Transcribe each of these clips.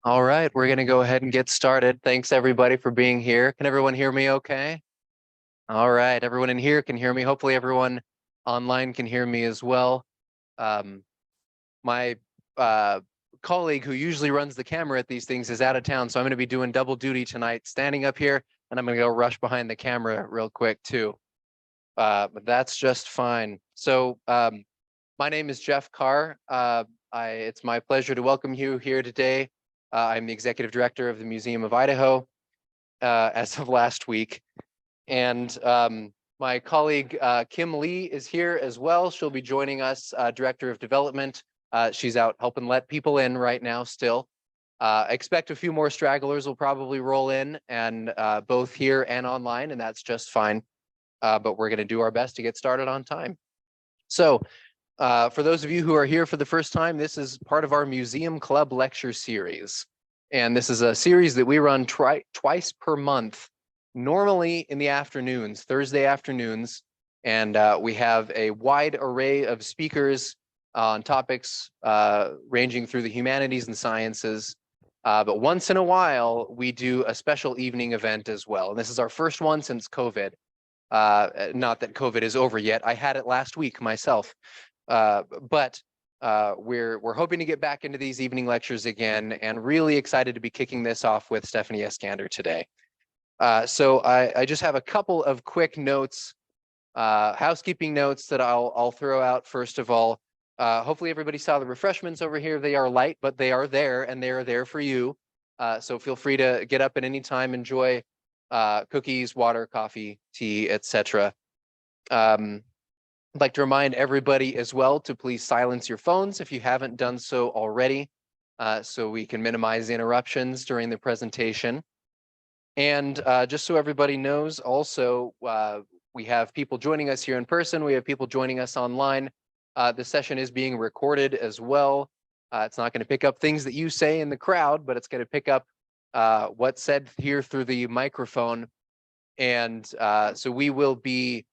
All right, we're going to go ahead and get started. Thanks everybody for being here. Can everyone hear me okay? All right, everyone in here can hear me. Hopefully everyone online can hear me as well. My colleague who usually runs the camera at these things is out of town, so I'm going to be doing double duty tonight, standing up here, and I'm going to go rush behind the camera real quick too. But that's just fine. So my name is Jeff Carr. It's my pleasure to welcome you here today. I'm the executive director of the Museum of Idaho as of last week. And my colleague Kim Lee is here as well. She'll be joining us, director of development. She's out helping let people in right now still. Expect a few more stragglers will probably roll in, and both here and online, and that's just fine. But we're going to do our best to get started on time. So for those of you who are here for the first time, this is part of our Museum Club lecture series. And this is a series that we run twice per month, normally in the afternoons, Thursday afternoons. And we have a wide array of speakers on topics ranging through the humanities and sciences. But once in a while, we do a special evening event as well. And this is our first one since COVID. Not that COVID is over yet. I had it last week myself. But we're hoping to get back into these evening lectures again, and really excited to be kicking this off with Stefanie Eskander today. So I just have a couple of quick notes, housekeeping notes that I'll throw out first of all. Hopefully everybody saw the refreshments over here. They are light, but they are there, and they are there for you. So feel free to get up at any time, enjoy cookies, water, coffee, tea, etc. I'd like to remind everybody as well to please silence your phones if you haven't done so already, so we can minimize interruptions during the presentation. And just so everybody knows, also, we have people joining us here in person. We have people joining us online. The session is being recorded as well. It's not going to pick up things that you say in the crowd, but it's going to pick up what's said here through the microphone. And so we will be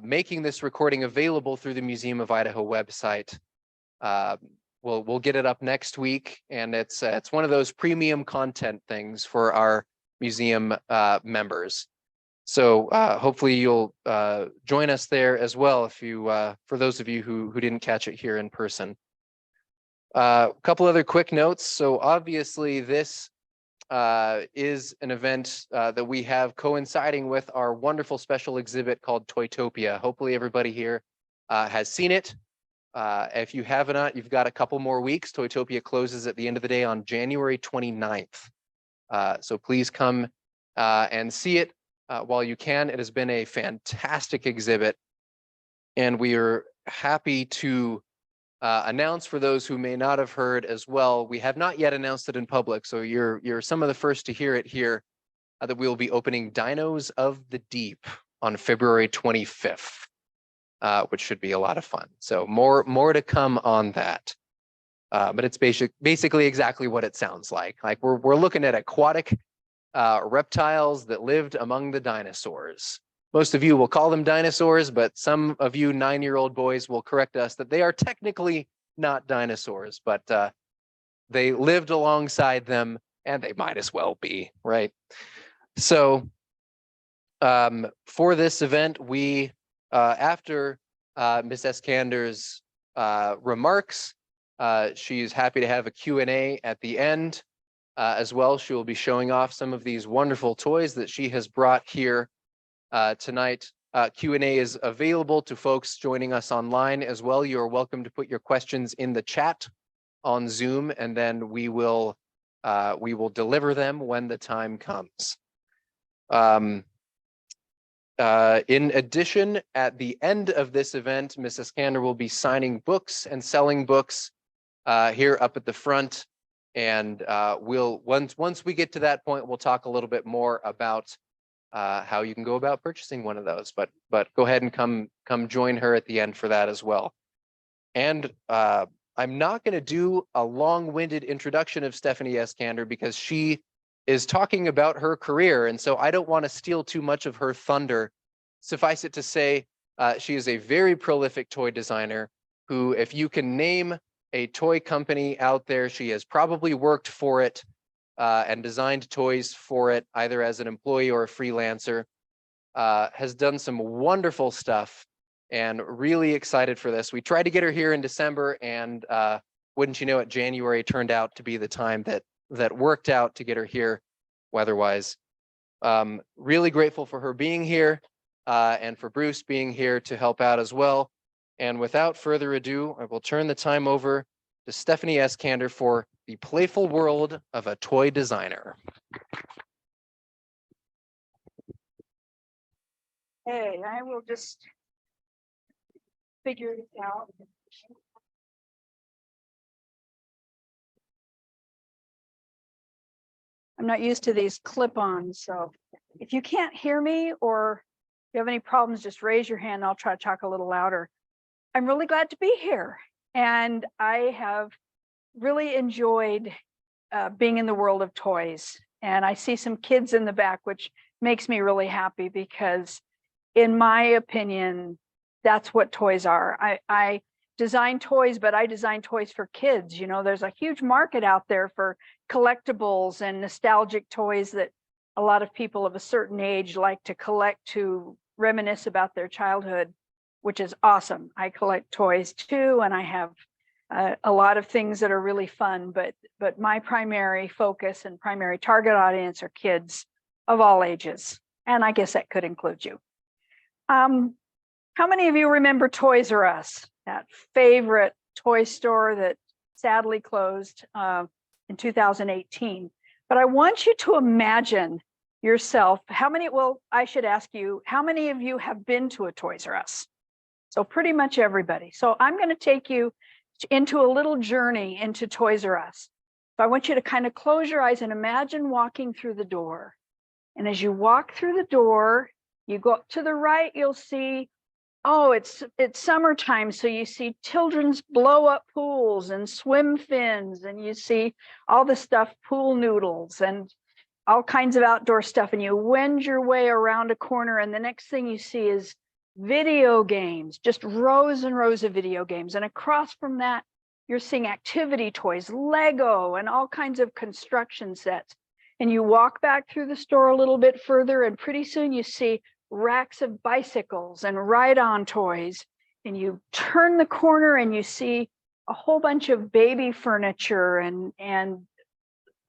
making this recording available through the Museum of Idaho website. We'll get it up next week, and it's one of those premium content things for our museum members. So hopefully you'll join us there as well if you for those of you who didn't catch it here in person. A couple other quick notes. So obviously this is an event that we have coinciding with our wonderful special exhibit called Toytopia. Hopefully everybody here has seen it. If you have not, you've got a couple more weeks. Toytopia closes at the end of the day on January 29th. So please come and see it while you can. It has been a fantastic exhibit, and we are happy to announce for those who may not have heard as well. We have not yet announced it in public, so you're some of the first to hear it here, that we will be opening Dinos of the Deep on February 25th, which should be a lot of fun. So more to come on that. But it's basically exactly what it sounds like. Like we're looking at aquatic reptiles that lived among the dinosaurs. Most of you will call them dinosaurs, but some of you 9-year-old boys will correct us that they are technically not dinosaurs, but they lived alongside them, and they might as well be, right? So for this event, we, after Ms. Eskander's remarks, she's happy to have a Q&A at the end as well. She will be showing off some of these wonderful toys that she has brought here tonight. Q&A is available to folks joining us online as well. You're welcome to put your questions in the chat on Zoom, and then we will deliver them when the time comes. In addition, at the end of this event, Ms. Eskander will be signing books and selling books here up at the front. And once we get to that point, we'll talk a little bit more about how you can go about purchasing one of those. But go ahead and come join her at the end for that as well. And I'm not going to do a long-winded introduction of Stefanie Eskander because she is talking about her career, and so I don't want to steal too much of her thunder. Suffice it to say, she is a very prolific toy designer who, if you can name a toy company out there, she has probably worked for it and designed toys for it, either as an employee or a freelancer. Has done some wonderful stuff, and really excited for this. We tried to get her here in December, and wouldn't you know it, January turned out to be the time that worked out to get her here weather-wise. Really grateful for her being here, and for Bruce being here to help out as well. And without further ado, I will turn the time over to Stefanie Eskander for the playful world of a toy designer. Hey, I will just figure this out. I'm not used to these clip-ons, so if you can't hear me or you have any problems, just raise your hand. I'll try to talk a little louder. I'm really glad to be here, and I have really enjoyed being in the world of toys. And I see some kids in the back, which makes me really happy because, in my opinion, that's what toys are. I design toys, but I design toys for kids. You know, there's a huge market out there for collectibles and nostalgic toys that a lot of people of a certain age like to collect to reminisce about their childhood, which is awesome. I collect toys too, and I have a lot of things that are really fun, but my primary focus and primary target audience are kids of all ages. And I guess that could include you. How many of you remember Toys R Us, that favorite toy store that sadly closed in 2018? But I want you to imagine yourself, well, I should ask you, how many of you have been to a Toys R Us? So pretty much everybody. So I'm going to take you into a little journey into Toys R Us. So I want you to kind of close your eyes and imagine walking through the door. And as you walk through the door, you go up to the right, you'll see, oh, it's summertime. So you see children's blow up pools and swim fins, and you see all the stuff, pool noodles and all kinds of outdoor stuff. And you wend your way around a corner, and the next thing you see is video games, just rows and rows of video games. And across from that, you're seeing activity toys, Lego, and all kinds of construction sets. And you walk back through the store a little bit further, and pretty soon you see racks of bicycles and ride-on toys. And you turn the corner and you see a whole bunch of baby furniture and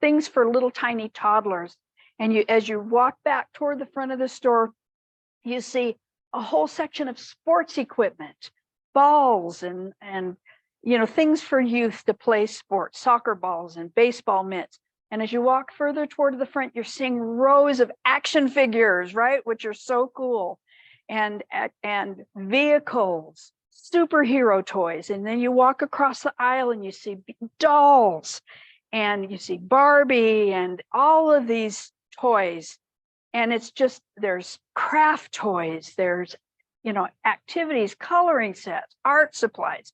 things for little tiny toddlers. And as you walk back toward the front of the store, you see a whole section of sports equipment, balls and you know, things for youth to play sports, soccer balls and baseball mitts. And as you walk further toward the front, you're seeing rows of action figures, right, which are so cool, and vehicles, superhero toys. And then you walk across the aisle and you see dolls, and you see Barbie and all of these toys. And it's just, there's craft toys, there's, you know, activities, coloring sets, art supplies.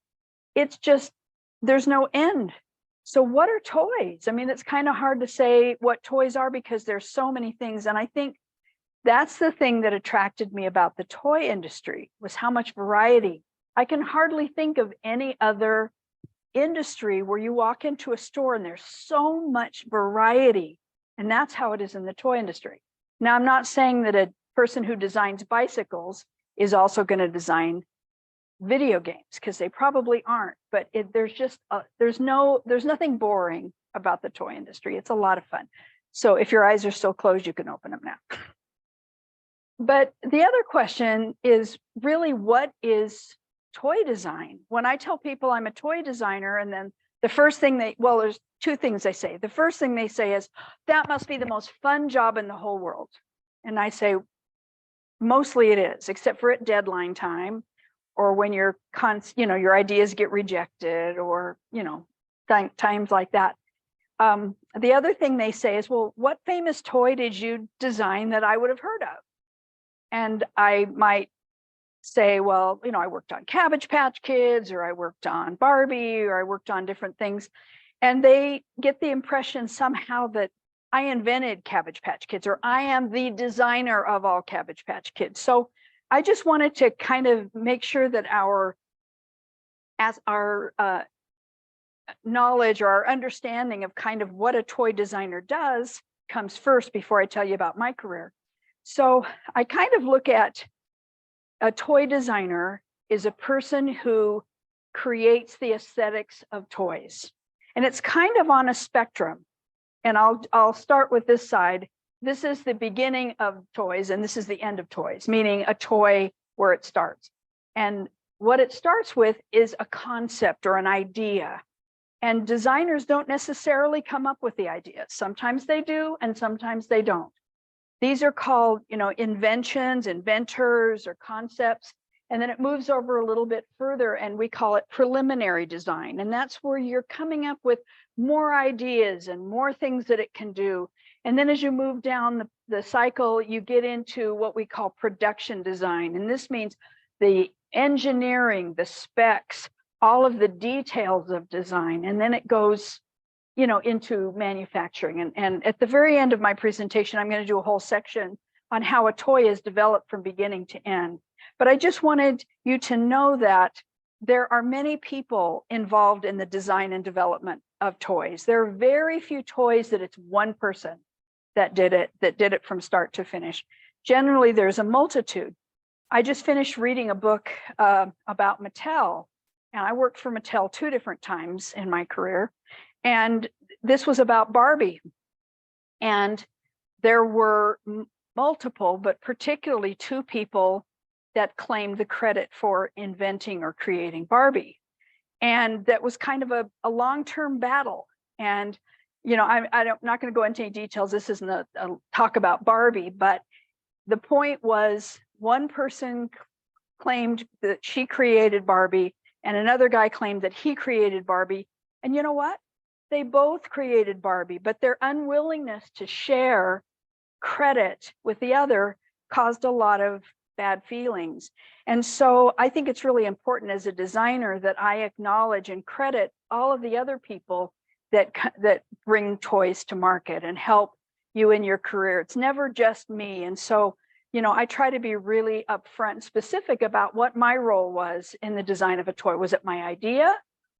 It's just, there's no end. So what are toys? I mean, it's kind of hard to say what toys are because there's so many things. And I think that's the thing that attracted me about the toy industry, was how much variety. I can hardly think of any other industry where you walk into a store and there's so much variety. And that's how it is in the toy industry. Now, I'm not saying that a person who designs bicycles is also going to design video games, because they probably aren't, but there's nothing boring about the toy industry. It's a lot of fun. So if your eyes are still closed, you can open them now. But the other question is really, what is toy design? When I tell people I'm a toy designer, and then the first thing there's two things they say. The first thing they say is, that must be the most fun job in the whole world. And I say, mostly it is, except for at deadline time, or when your ideas get rejected, or, you know, times like that. The other thing they say is, well, what famous toy did you design that I would have heard of? And I might say, well, you know, I worked on Cabbage Patch Kids, or I worked on Barbie, or I worked on different things. And they get the impression somehow that I invented Cabbage Patch Kids, or I am the designer of all Cabbage Patch Kids. So I just wanted to kind of make sure that our knowledge or our understanding of kind of what a toy designer does comes first before I tell you about my career. So I kind of look at a toy designer is a person who creates the aesthetics of toys. And it's kind of on a spectrum. And I'll start with this side. This is the beginning of toys, and this is the end of toys, meaning a toy where it starts. And what it starts with is a concept or an idea. And designers don't necessarily come up with the ideas. Sometimes they do, and sometimes they don't. These are called, inventions, inventors, or concepts. And then it moves over a little bit further, and we call it preliminary design. And that's where you're coming up with more ideas and more things that it can do. And then as you move down the cycle, you get into what we call production design. And this means the engineering, the specs, all of the details of design. And then it goes, into manufacturing. And at the very end of my presentation, I'm going to do a whole section on how a toy is developed from beginning to end. But I just wanted you to know that there are many people involved in the design and development of toys. There are very few toys that it's one person that did it from start to finish. Generally, there's a multitude. I just finished reading a book about Mattel, and I worked for Mattel 2 different times in my career. And this was about Barbie. And there were multiple, but particularly 2 people that claimed the credit for inventing or creating Barbie. And that was kind of a long-term battle. And, I'm not going to go into any details. This isn't a talk about Barbie, but the point was one person claimed that she created Barbie and another guy claimed that he created Barbie. And you know what? They both created Barbie, but their unwillingness to share credit with the other caused a lot of bad feelings. And so I think it's really important as a designer that I acknowledge and credit all of the other people that bring toys to market and help you in your career. It's never just me. And so, I try to be really upfront and specific about what my role was in the design of a toy. Was it my idea?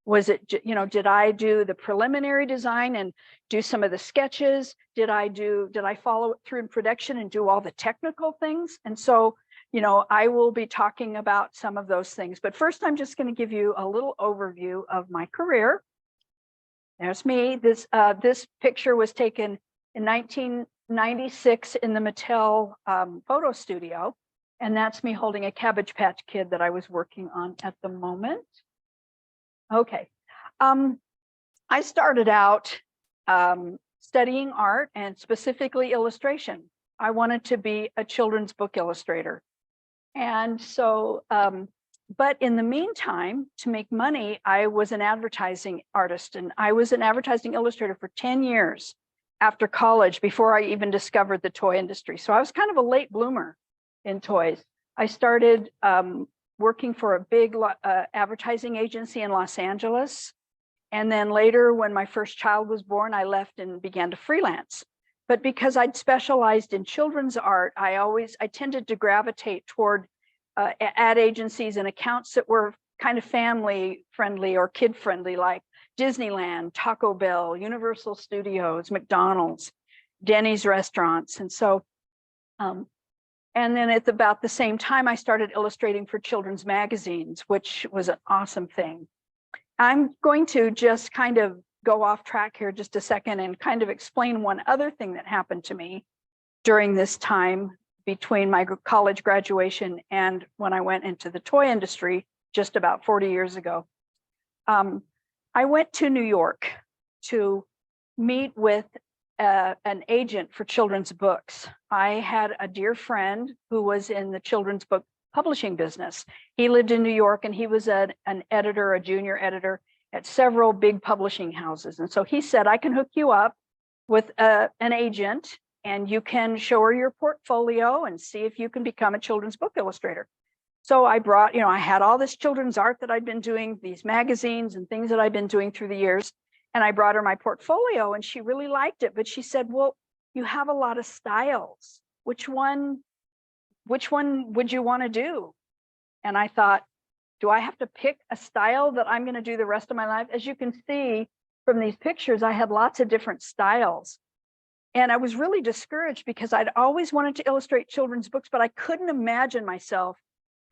Was it, did I do the preliminary design and do some of the sketches? Did I follow it through in production and do all the technical things? And so, I will be talking about some of those things. But first, I'm just going to give you a little overview of my career. There's me. This picture was taken in 1996 in the Mattel photo studio. And that's me holding a Cabbage Patch Kid that I was working on at the moment. Okay. I started out studying art and specifically illustration. I wanted to be a children's book illustrator. And so, but in the meantime, to make money, I was an advertising artist, and I was an advertising illustrator for 10 years after college before I even discovered the toy industry. So I was kind of a late bloomer in toys. I started working for a big advertising agency in Los Angeles. And then later, when my first child was born, I left and began to freelance. But because I'd specialized in children's art, I tended to gravitate toward ad agencies and accounts that were kind of family friendly or kid friendly, like Disneyland, Taco Bell, Universal Studios, McDonald's, Denny's restaurants. And so, and then at about the same time, I started illustrating for children's magazines, which was an awesome thing. I'm going to just kind of go off track here just a second and kind of explain one other thing that happened to me during this time between my college graduation and when I went into the toy industry just about 40 years ago. I went to New York to meet with an agent for children's books. I had a dear friend who was in the children's book publishing business. He lived in New York and he was an editor, a junior editor at several big publishing houses. And so he said, I can hook you up with an agent and you can show her your portfolio and see if you can become a children's book illustrator. So I brought, I had all this children's art that I'd been doing, these magazines and things that I'd been doing through the years. And I brought her my portfolio and she really liked it. But she said, well, you have a lot of styles. Which one would you want to do? And I thought, Do I have to pick a style that I'm going to do the rest of my life? As you can see from these pictures, I had lots of different styles. And I was really discouraged because I'd always wanted to illustrate children's books, but I couldn't imagine myself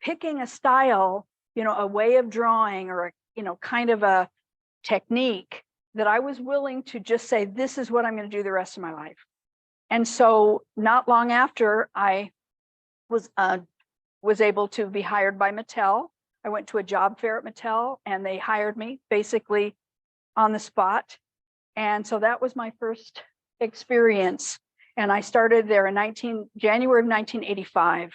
picking a style, a way of drawing or kind of a technique that I was willing to just say, this is what I'm going to do the rest of my life. And so not long after I was able to be hired by Mattel, I went to a job fair at Mattel and they hired me basically on the spot. And so that was my first experience. And I started there in January of 1985.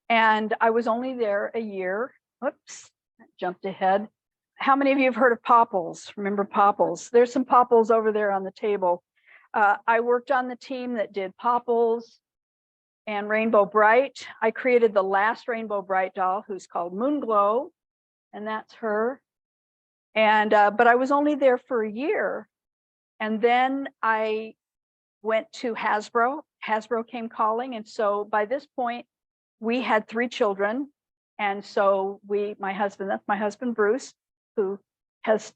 And I was only there a year. Oops, I jumped ahead. How many of you have heard of Popples? Remember Popples? There's some Popples over there on the table. I worked on the team that did Popples and Rainbow Bright. I created the last Rainbow Bright doll, who's called Moonglow, and that's her. And but I was only there for a year. And then I went to Hasbro. Hasbro came calling. And so by this point, we had 3 children. And so my husband, that's my husband, Bruce, who has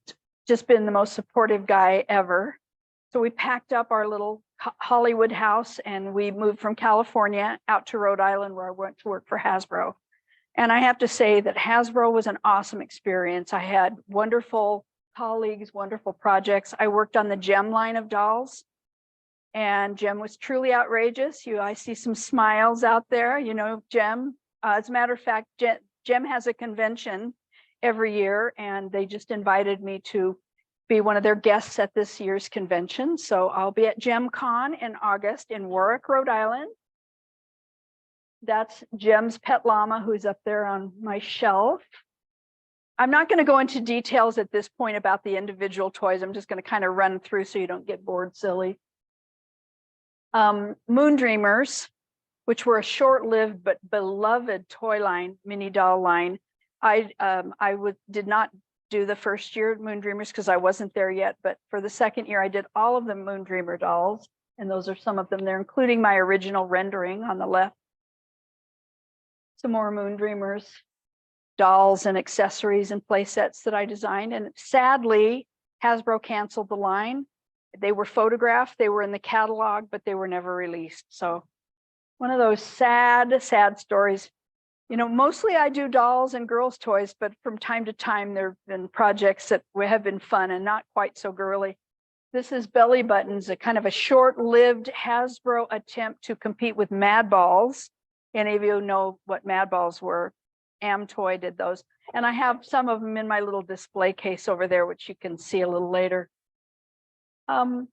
just been the most supportive guy ever. So we packed up our little Hollywood house and we moved from California out to Rhode Island, where I went to work for Hasbro. And I have to say that Hasbro was an awesome experience. I had wonderful colleagues, wonderful projects. I worked on the Gem line of dolls, and Gem was truly outrageous. I see some smiles out there, Gem. As a matter of fact, Gem has a convention every year, and they just invited me to be one of their guests at this year's convention. So I'll be at Gem Con in August in Warwick, Rhode Island. That's Gem's pet llama, who's up there on my shelf. I'm not going to go into details at this point about the individual toys. I'm just going to kind of run through so you don't get bored silly. Moon Dreamers, which were a short-lived but beloved toy line, mini doll line. I did not do the first year at Moon Dreamers because I wasn't there yet, but for the second year, I did all of the Moon Dreamer dolls, and those are some of them there, including my original rendering on the left. Some more Moon Dreamers dolls and accessories and play sets that I designed. And sadly, Hasbro canceled the line. They were photographed, they were in the catalog, but they were never released. So one of those sad, sad stories. Mostly I do dolls and girls' toys, but from time to time, there have been projects that have been fun and not quite so girly. This is Belly Buttons, a kind of a short-lived Hasbro attempt to compete with Mad Balls. Any of you know what Mad Balls were? Amtoy did those. And I have some of them in my little display case over there, which you can see a little later. One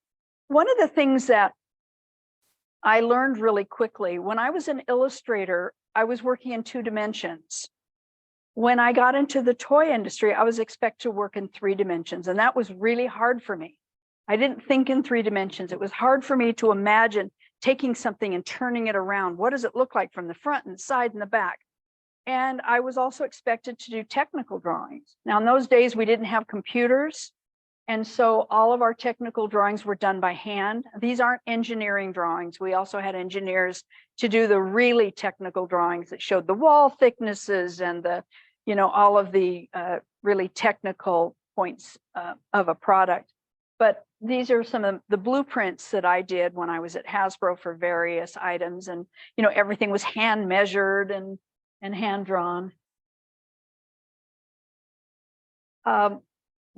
of the things that I learned really quickly, when I was an illustrator, I was working in 2 dimensions. When I got into the toy industry, I was expected to work in 3 dimensions, and that was really hard for me. I didn't think in 3 dimensions. It was hard for me to imagine taking something and turning it around. What does it look like from the front and the side and the back? And I was also expected to do technical drawings. Now, in those days, we didn't have computers. And so all of our technical drawings were done by hand. These aren't engineering drawings. We also had engineers to do the really technical drawings that showed the wall thicknesses and all of the really technical points of a product. But these are some of the blueprints that I did when I was at Hasbro for various items. And, everything was hand measured and hand drawn.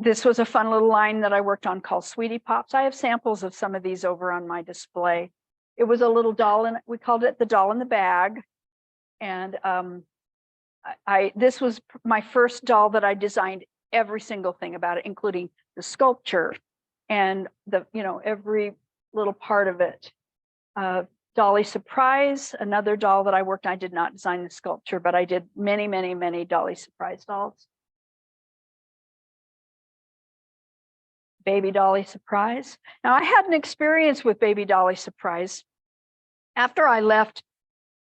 This was a fun little line that I worked on called Sweetie Pops. I have samples of some of these over on my display. It was a little doll, and we called it the doll in the bag. And this was my first doll that I designed every single thing about it, including the sculpture and every little part of it. Dolly Surprise, another doll that I worked on. I did not design the sculpture, but I did many, many, many Dolly Surprise dolls. Baby Dolly Surprise. Now, I had an experience with Baby Dolly Surprise. After I left,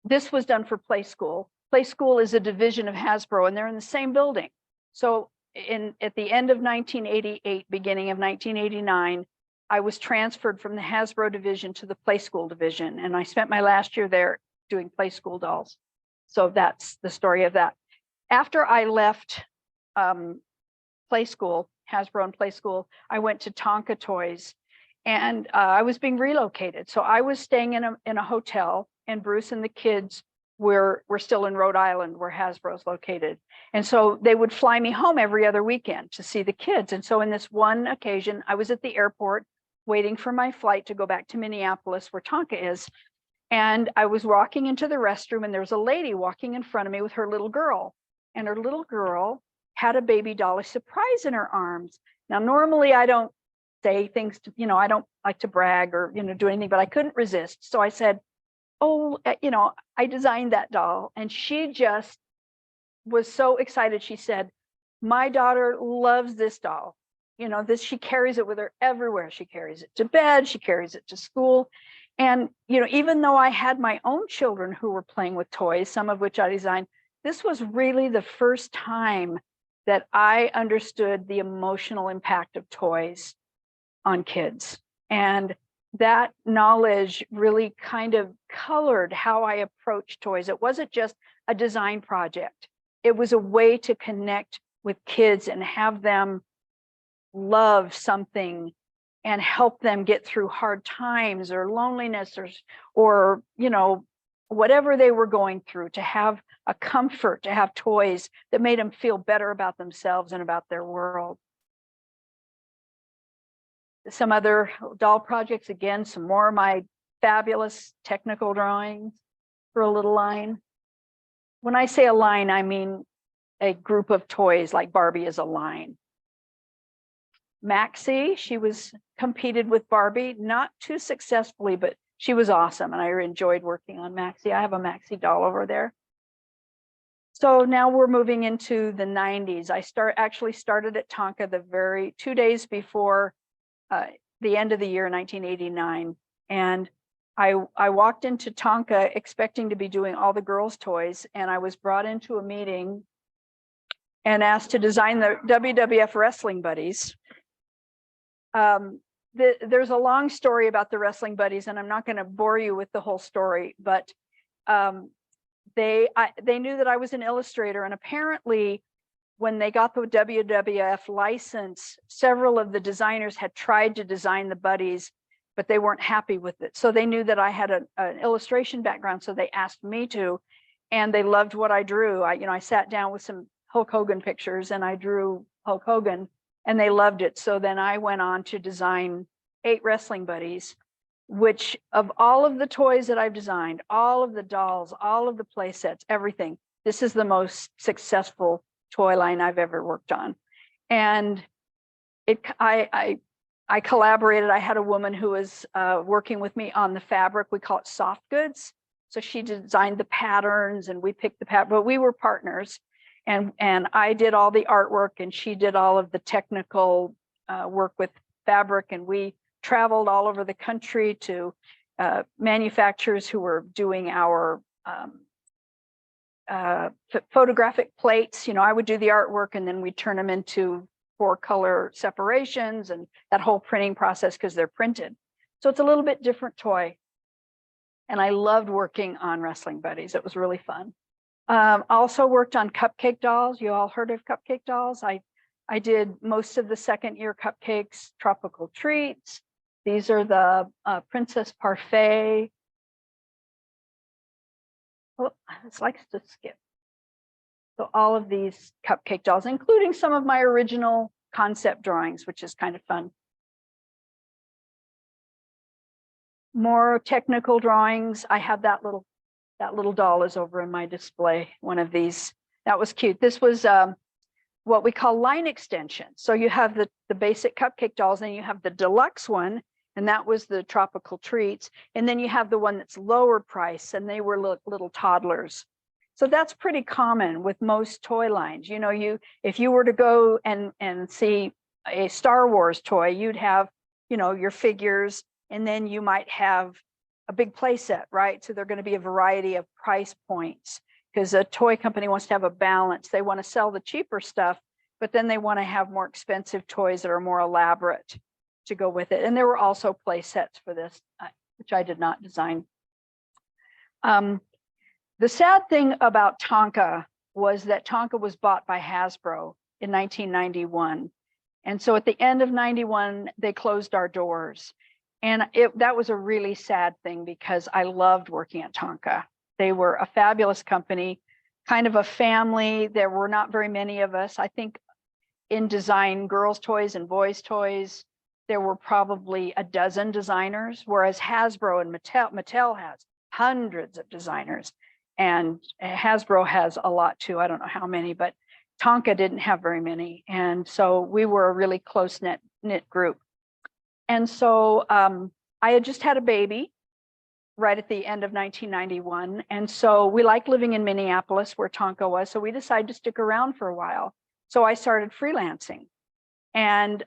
this was done for Play School. Play School is a division of Hasbro, and they're in the same building. So at the end of 1988, beginning of 1989, I was transferred from the Hasbro division to the Play School division, and I spent my last year there doing Play School dolls. So that's the story of that. After I left play school, Hasbro and Play School, I went to Tonka Toys, and I was being relocated. So I was staying in a hotel, and Bruce and the kids were still in Rhode Island, where Hasbro's located. And so they would fly me home every other weekend to see the kids. And so in this one occasion, I was at the airport waiting for my flight to go back to Minneapolis, where Tonka is. And I was walking into the restroom, and there was a lady walking in front of me with her little girl. And her little girl had a baby doll, a surprise in her arms. Now, normally I don't say things to, I don't like to brag or, do anything, but I couldn't resist. So I said, oh, I designed that doll. And she just was so excited. She said, my daughter loves this doll. She carries it with her everywhere. She carries it to bed. She carries it to school. And, even though I had my own children who were playing with toys, some of which I designed, this was really the first time that I understood the emotional impact of toys on kids. And that knowledge really kind of colored how I approached toys. It wasn't just a design project. It was a way to connect with kids and have them love something and help them get through hard times or loneliness or whatever they were going through, to have a comfort, to have toys that made them feel better about themselves and about their world. Some other doll projects, again, some more of my fabulous technical drawings for a little line. When I say a line, I mean a group of toys, like Barbie is a line. Maxie, she was competed with Barbie, not too successfully, but she was awesome, and I enjoyed working on Maxie. I have a Maxie doll over there. So now we're moving into the 90s. I actually started at Tonka the very 2 days before the end of the year, 1989. And I walked into Tonka expecting to be doing all the girls' toys, and I was brought into a meeting and asked to design the WWF wrestling buddies. There's a long story about the wrestling buddies, and I'm not going to bore you with the whole story, but they knew that I was an illustrator, and apparently when they got the WWF license, several of the designers had tried to design the buddies, but they weren't happy with it. So they knew that I had an illustration background, so they asked me to, and they loved what I drew. I sat down with some Hulk Hogan pictures, and I drew Hulk Hogan, and they loved it. So then I went on to design 8 wrestling buddies, which, of all of the toys that I've designed, all of the dolls, all of the play sets, everything, this is the most successful toy line I've ever worked on. And I collaborated. I had a woman who was working with me on the fabric. We call it soft goods. So she designed the patterns, and we picked the pattern, but we were partners. And I did all the artwork, and she did all of the technical work with fabric. And we traveled all over the country to manufacturers who were doing our photographic plates. I would do the artwork, and then we'd turn them into 4-color separations and that whole printing process, because they're printed. So it's a little bit different toy. And I loved working on wrestling buddies. It was really fun. Also worked on cupcake dolls. You all heard of cupcake dolls? I did most of the second-year cupcakes, tropical treats. These are the Princess Parfait. Oh, it likes to skip. So all of these cupcake dolls, including some of my original concept drawings, which is kind of fun. More technical drawings. I have that little doll is over in my display. One of these, that was cute. This was what we call line extension. So you have the basic cupcake dolls, and you have the deluxe one, and that was the tropical treats. And then you have the one that's lower price, and they were little toddlers. So that's pretty common with most toy lines. If you were to go and see a Star Wars toy, you'd have, your figures, and then you might have a big play set, right? So they're going to be a variety of price points, because a toy company wants to have a balance. They want to sell the cheaper stuff, but then they want to have more expensive toys that are more elaborate to go with it. And there were also play sets for this, which I did not design. The sad thing about Tonka was that Tonka was bought by Hasbro in 1991. And so at the end of 91, they closed our doors. And that was a really sad thing because I loved working at Tonka. They were a fabulous company, kind of a family. There were not very many of us. I think in design, girls' toys and boys' toys, there were probably a dozen designers, whereas Hasbro and Mattel has hundreds of designers. And Hasbro has a lot too. I don't know how many, but Tonka didn't have very many. And so we were a really close knit group. And so I had just had a baby right at the end of 1991. And so we liked living in Minneapolis where Tonka was. So we decided to stick around for a while. So I started freelancing. And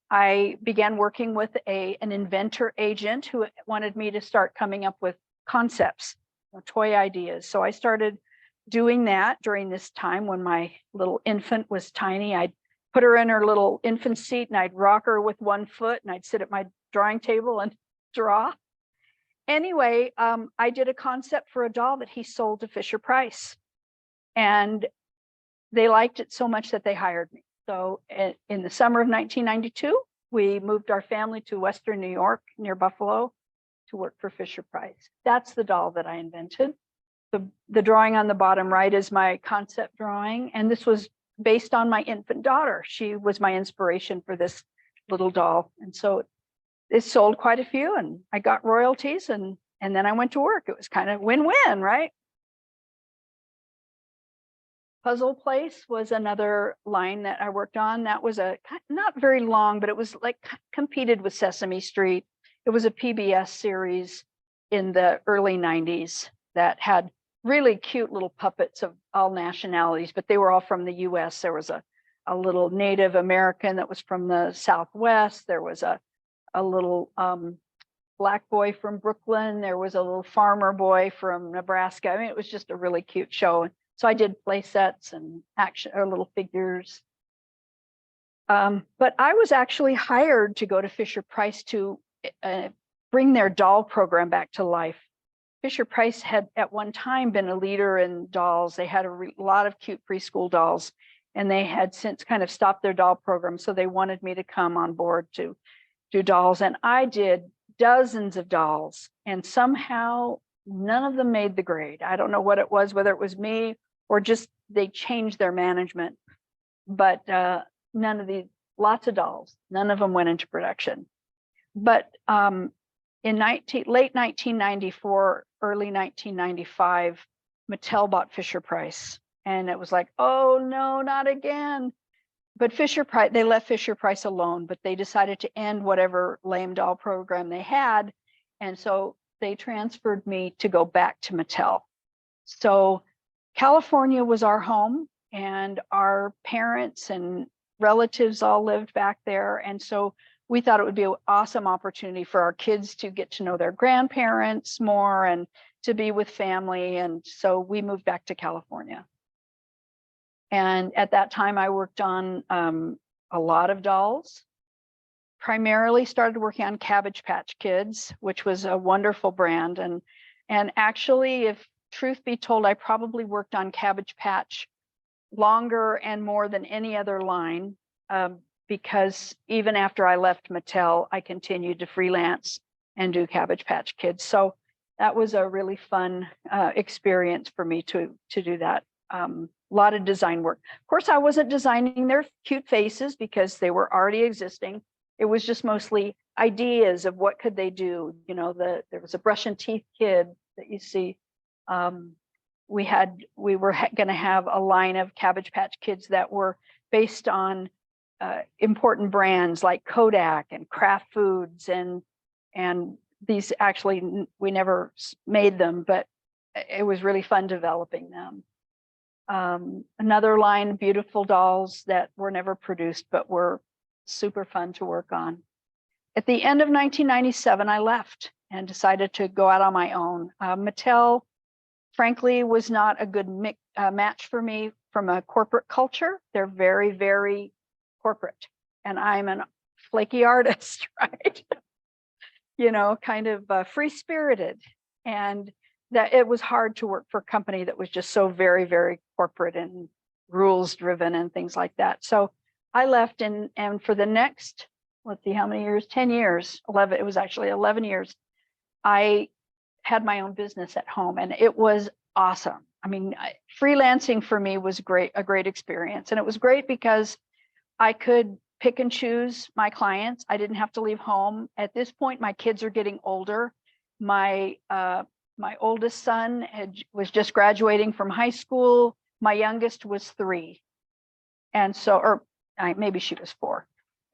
I began working with an inventor agent who wanted me to start coming up with concepts, toy ideas. So I started doing that during this time when my little infant was tiny. I'd put her in her little infant seat and I'd rock her with one foot and I'd sit at my drawing table and draw. Anyway, I did a concept for a doll that he sold to Fisher-Price. And they liked it so much that they hired me. So in the summer of 1992, we moved our family to Western New York near Buffalo to work for Fisher-Price. That's the doll that I invented. The drawing on the bottom right is my concept drawing. And this was based on my infant daughter. She was my inspiration for this little doll. And so it sold quite a few and I got royalties and then I went to work. It was kind of win-win, right? Puzzle Place was another line that I worked on. That was not very long, but it was like competed with Sesame Street. It was a PBS series in the early 90s that had really cute little puppets of all nationalities, but they were all from the US. There was a little Native American that was from the Southwest. There was a little Black boy from Brooklyn. There was a little farmer boy from Nebraska. I mean, it was just a really cute show. So I did play sets and action or little figures. But I was actually hired to go to Fisher-Price to bring their doll program back to life. Fisher-Price had at one time been a leader in dolls. They had a lot of cute preschool dolls, and they had since kind of stopped their doll program. So they wanted me to come on board to do dolls. And I did dozens of dolls, and somehow none of them made the grade. I don't know what it was, whether it was me or just they changed their management. But none of these, lots of dolls, none of them went into production. But in late 1994, early 1995, Mattel bought Fisher-Price. And it was like, oh no, not again. But Fisher-Price, they left Fisher-Price alone, but they decided to end whatever lame doll program they had. And so they transferred me to go back to Mattel. So California was our home, and our parents and relatives all lived back there. And so we thought it would be an awesome opportunity for our kids to get to know their grandparents more and to be with family. And so we moved back to California. And at that time, I worked on a lot of dolls. Primarily started working on Cabbage Patch Kids, which was a wonderful brand. And actually, if truth be told, I probably worked on Cabbage Patch longer and more than any other line, because even after I left Mattel, I continued to freelance and do Cabbage Patch Kids. So that was a really fun experience for me to do that. A lot of design work. Of course, I wasn't designing their cute faces because they were already existing. It was just mostly ideas of what could they do. You know, there was a brush and teeth kid that you see. We were going to have a line of Cabbage Patch Kids that were based on important brands like Kodak and Kraft Foods, and these actually we never made them, but it was really fun developing them. Another line, beautiful dolls that were never produced but were super fun to work on. At the end of 1997, I left and decided to go out on my own. Mattel, frankly, was not a good match for me from a corporate culture. They're very, very corporate, and I'm a flaky artist, right? You know, kind of free-spirited, and that it was hard to work for a company that was just so very, very corporate and rules driven and things like that. So I left, and for the next, let's see, how many years? 10 years, 11, it was actually 11 years. I had my own business at home, and it was awesome. I mean, freelancing for me was a great experience. And it was great because I could pick and choose my clients. I didn't have to leave home. At this point, my kids are getting older. My oldest son was just graduating from high school. My youngest was 3. And so, or maybe she was 4.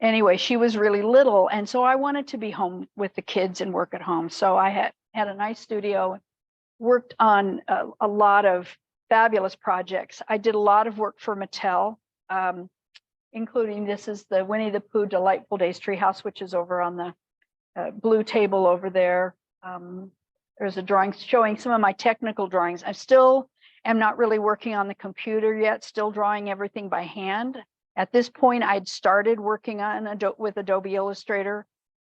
Anyway, she was really little. And so I wanted to be home with the kids and work at home. So I had a nice studio, worked on a lot of fabulous projects. I did a lot of work for Mattel, including, this is the Winnie the Pooh Delightful Days Treehouse, which is over on the blue table over there. There's a drawing showing some of my technical drawings. I still am not really working on the computer yet, still drawing everything by hand. At this point, I'd started working on with Adobe Illustrator,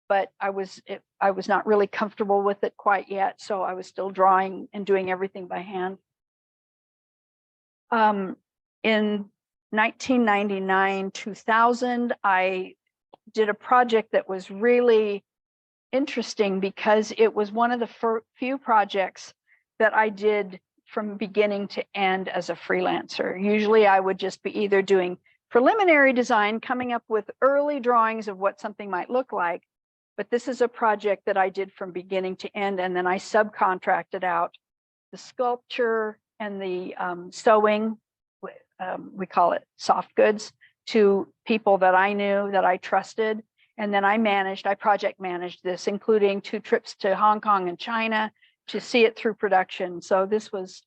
but I was not really comfortable with it quite yet. So I was still drawing and doing everything by hand. In 1999, 2000, I did a project that was really interesting because it was one of the few projects that I did from beginning to end as a freelancer. Usually I would just be either doing preliminary design, coming up with early drawings of what something might look like, but this is a project that I did from beginning to end, and then I subcontracted out the sculpture and the sewing, we call it soft goods, to people that I knew, that I trusted. And then I project managed this, including 2 trips to Hong Kong and China to see it through production. So this was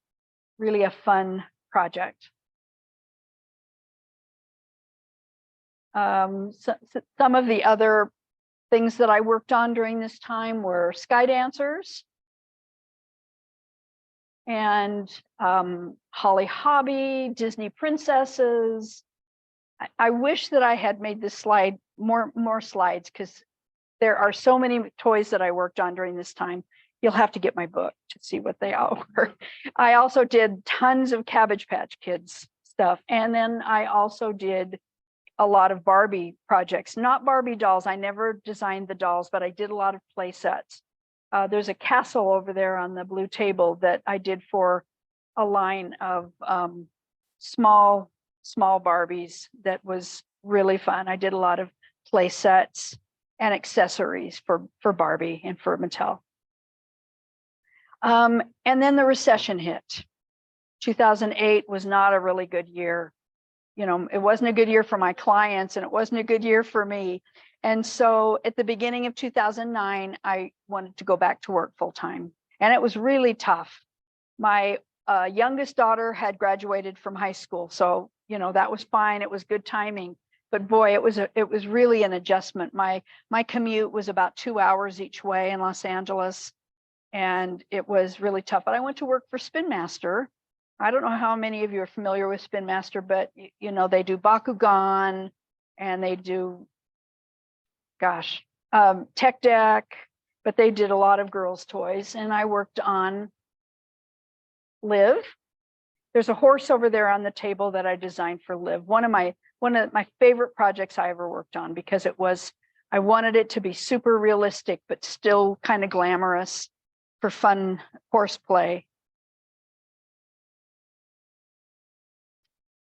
really a fun project. Some of the other things that I worked on during this time were Sky Dancers and Holly Hobby, Disney Princesses. I wish that I had made this slide more slides, because there are so many toys that I worked on during this time. You'll have to get my book to see what they all were. I also did tons of Cabbage Patch Kids stuff. And then I also did a lot of Barbie projects, not Barbie dolls. I never designed the dolls, but I did a lot of play sets. There's a castle over there on the blue table that I did for a line of small Barbies that was really fun. I did a lot of play sets and accessories for Barbie and for Mattel. And then the recession hit. 2008 was not a really good year. You know, it wasn't a good year for my clients, and it wasn't a good year for me. And so at the beginning of 2009, I wanted to go back to work full time. And it was really tough. My youngest daughter had graduated from high school. So, you know, that was fine. It was good timing. But boy, it was really an adjustment. My commute was about 2 hours each way in Los Angeles, and it was really tough. But I went to work for Spin Master. I don't know how many of you are familiar with Spin Master, but you know, they do Bakugan, and they do, Tech Deck, but they did a lot of girls' toys. And I worked on Liv. There's a horse over there on the table that I designed for Liv. One of my favorite projects I ever worked on, because I wanted it to be super realistic, but still kind of glamorous for fun horseplay.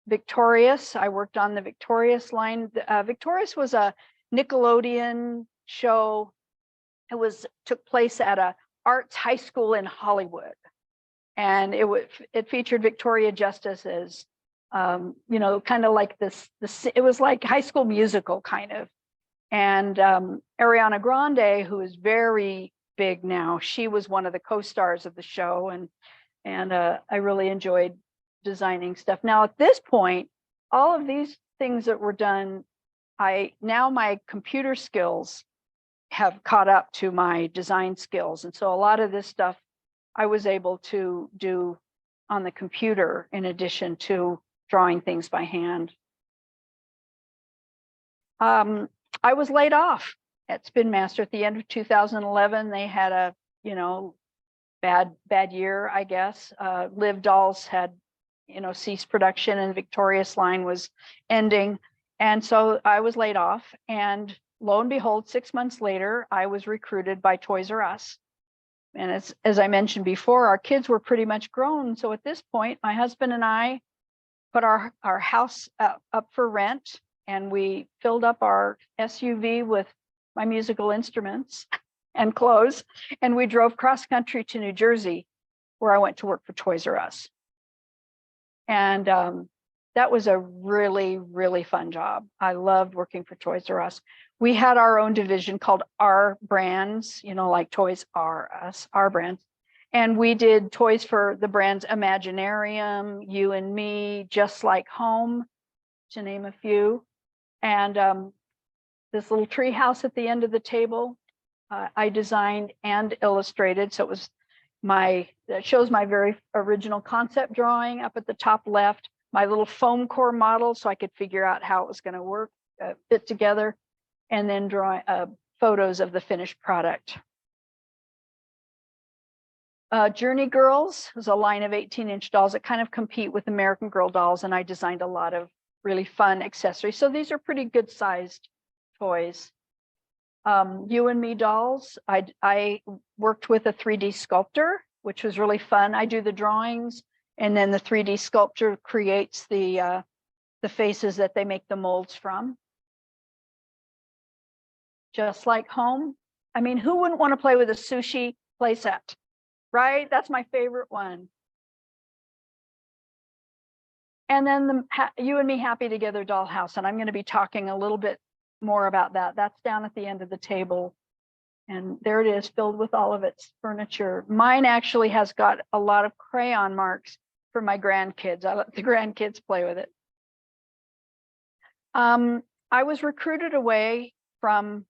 Victorious, I worked on the Victorious line. Victorious was a Nickelodeon show. It took place at a arts high school in Hollywood. And it featured Victoria Justice as, you know, kind of like this, it was like High School Musical kind of. And Ariana Grande, who is very big now, she was one of the co-stars of the show. And I really enjoyed designing stuff. Now at this point, all of these things that were done, now my computer skills have caught up to my design skills. And so a lot of this stuff I was able to do on the computer in addition to drawing things by hand. I was laid off at Spin Master at the end of 2011. They had a, you know, bad year, I guess. Liv Dolls had ceased production and Victorious line was ending. And so I was laid off, and lo and behold, 6 months later, I was recruited by Toys R Us. And as I mentioned before, our kids were pretty much grown. So at this point, my husband and I put our house up for rent, and we filled up our SUV with my musical instruments and clothes, and we drove cross country to New Jersey, where I went to work for Toys R Us. And that was a really, really fun job. I loved working for Toys R Us. We had our own division called Our Brands, like Toys R Us, Our Brands. And we did toys for the brands Imaginarium, You and Me, Just Like Home, to name a few. And this little tree house at the end of the table, I designed and illustrated. So it was that shows my very original concept drawing up at the top left, my little foam core model, so I could figure out how it was going to work, fit together, and then draw photos of the finished product. Journey Girls is a line of 18-inch dolls that kind of compete with American Girl dolls, and I designed a lot of really fun accessories. So these are pretty good sized toys. You and Me dolls, I worked with a 3D sculptor, which was really fun. I do the drawings, and then the 3D sculptor creates the faces that they make the molds from. Just Like Home. I mean, who wouldn't want to play with a sushi playset, right? That's my favorite one. And then the You and Me Happy Together dollhouse, and I'm going to be talking a little bit more about that. That's down at the end of the table, and there it is, filled with all of its furniture. Mine actually has got a lot of crayon marks for my grandkids. I let the grandkids play with it. I was recruited away from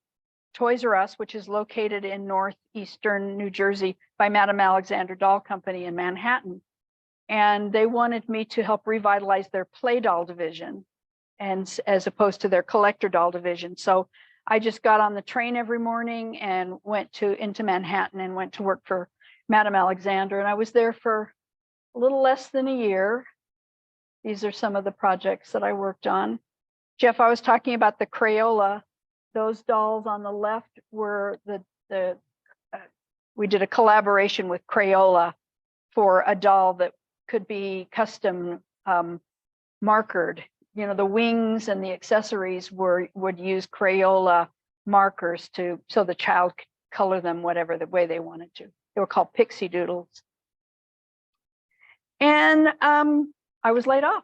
Toys R Us, which is located in northeastern New Jersey, by Madame Alexander Doll Company in Manhattan. And they wanted me to help revitalize their play doll division, and as opposed to their collector doll division. So I just got on the train every morning and went into Manhattan and went to work for Madame Alexander. And I was there for a little less than a year. These are some of the projects that I worked on. Jeff, I was talking about the Crayola. Those dolls on the left were we did a collaboration with Crayola for a doll that could be custom markered. The wings and the accessories would use Crayola markers so the child could color them whatever the way they wanted to. They were called pixie doodles. And I was laid off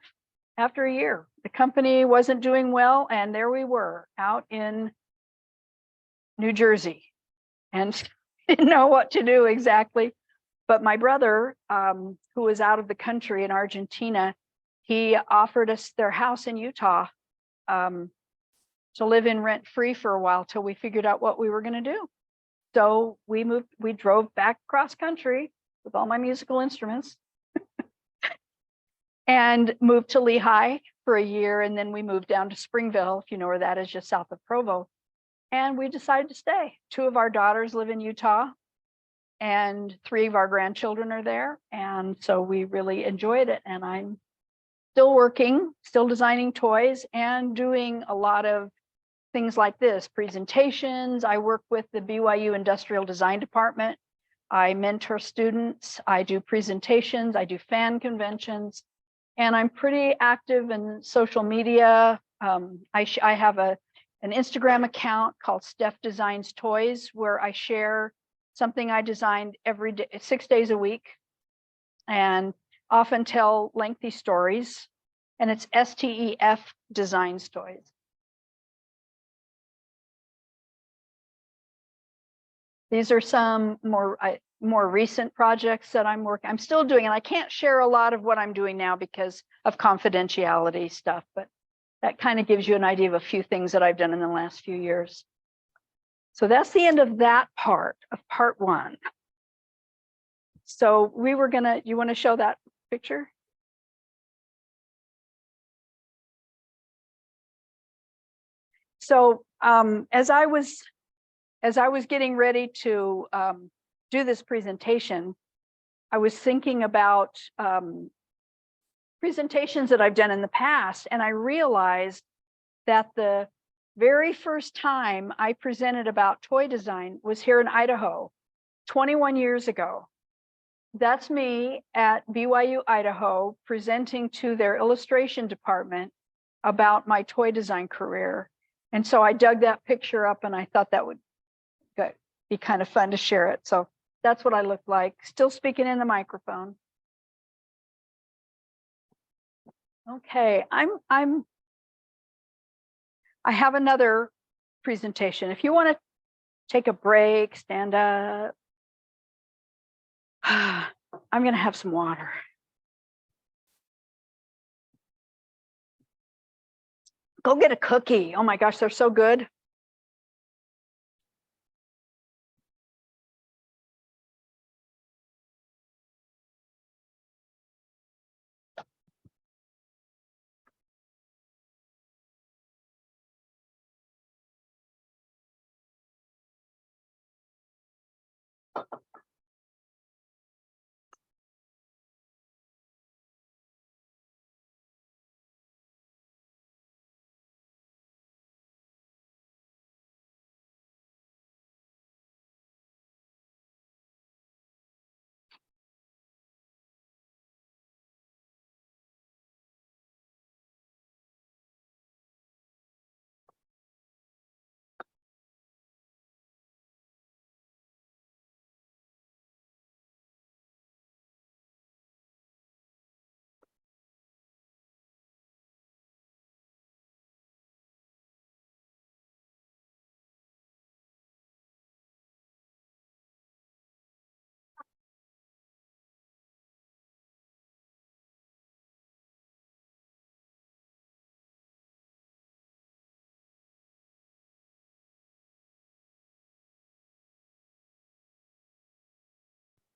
after a year. The company wasn't doing well, and there we were out in New Jersey, and didn't know what to do exactly. But my brother, who was out of the country in Argentina, he offered us their house in Utah to live in rent-free for a while till we figured out what we were going to do. So we drove back cross country with all my musical instruments and moved to Lehigh for a year. And then we moved down to Springville, if you know where that is, just south of Provo. And we decided to stay. 2 of our daughters live in Utah, and 3 of our grandchildren are there. And so we really enjoyed it. And I'm still working, still designing toys, and doing a lot of things like this, presentations. I work with the BYU Industrial Design Department. I mentor students. I do presentations. I do fan conventions. And I'm pretty active in social media. I have an Instagram account called Steph Designs Toys, where I share something I designed every day, 6 days a week, and often tell lengthy stories. And it's STEF Designs Toys. These are some more recent projects that I'm still doing, and I can't share a lot of what I'm doing now because of confidentiality stuff, but that kind of gives you an idea of a few things that I've done in the last few years. So that's the end of that part of part 1. So you want to show that picture? So as I was getting ready to do this presentation, I was thinking about presentations that I've done in the past, and I realized that the very first time I presented about toy design was here in Idaho 21 years ago. That's me at BYU Idaho presenting to their illustration department about my toy design career. And so I dug that picture up and I thought that would be kind of fun to share it. So that's what I look like, still speaking in the microphone. Okay, I have another presentation. If you want to take a break, stand up. I'm going to have some water. Go get a cookie. Oh my gosh, they're so good.